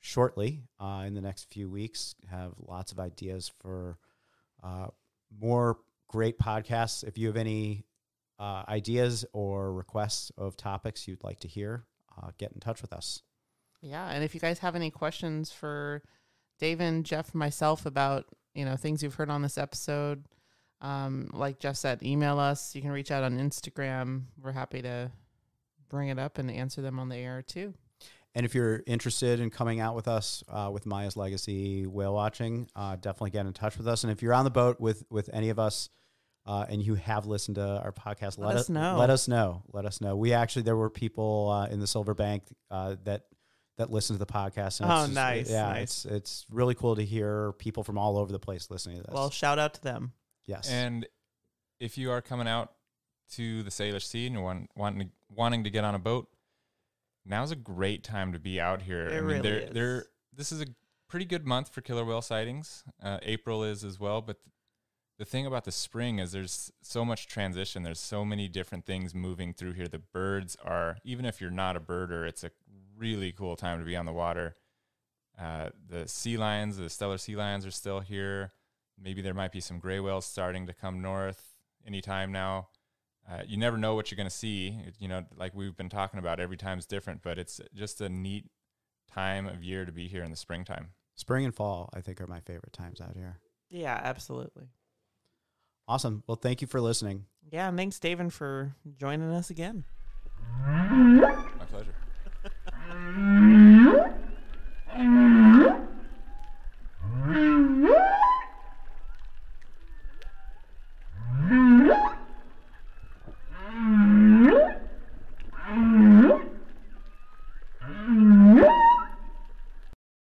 shortly in the next few weeks. Have lots of ideas for more great podcasts. If you have any ideas or requests of topics you'd like to hear, get in touch with us. Yeah, and if you guys have any questions for Daven, Jeff, myself about things you've heard on this episode, like Jeff said, email us. You can reach out on Instagram. We're happy to bring it up and answer them on the air too. And if you're interested in coming out with us with Maya's Legacy whale watching, definitely get in touch with us. And if you're on the boat with any of us and you have listened to our podcast, let us know. Let us know. There were people in the Sliver Bank that listen to the podcast. And nice. It's really cool to hear people from all over the place listening to this. Well, shout out to them. Yes. And if you are coming out to the Salish Sea and you're wanting to get on a boat, now's a great time to be out here. This is a pretty good month for killer whale sightings. April is as well, but the thing about the spring is there's so much transition. There's so many different things moving through here. The birds are, even if you're not a birder, it's a really cool time to be on the water. The sea lions, the stellar sea lions are still here. Maybe there might be some gray whales starting to come north anytime now. You never know what you're going to see. Like we've been talking about, every time's different, but it's just a neat time of year to be here in the springtime. Spring and fall, I think, are my favorite times out here. Yeah, absolutely. Awesome. Well, thank you for listening. Yeah, and thanks, Daven, for joining us again.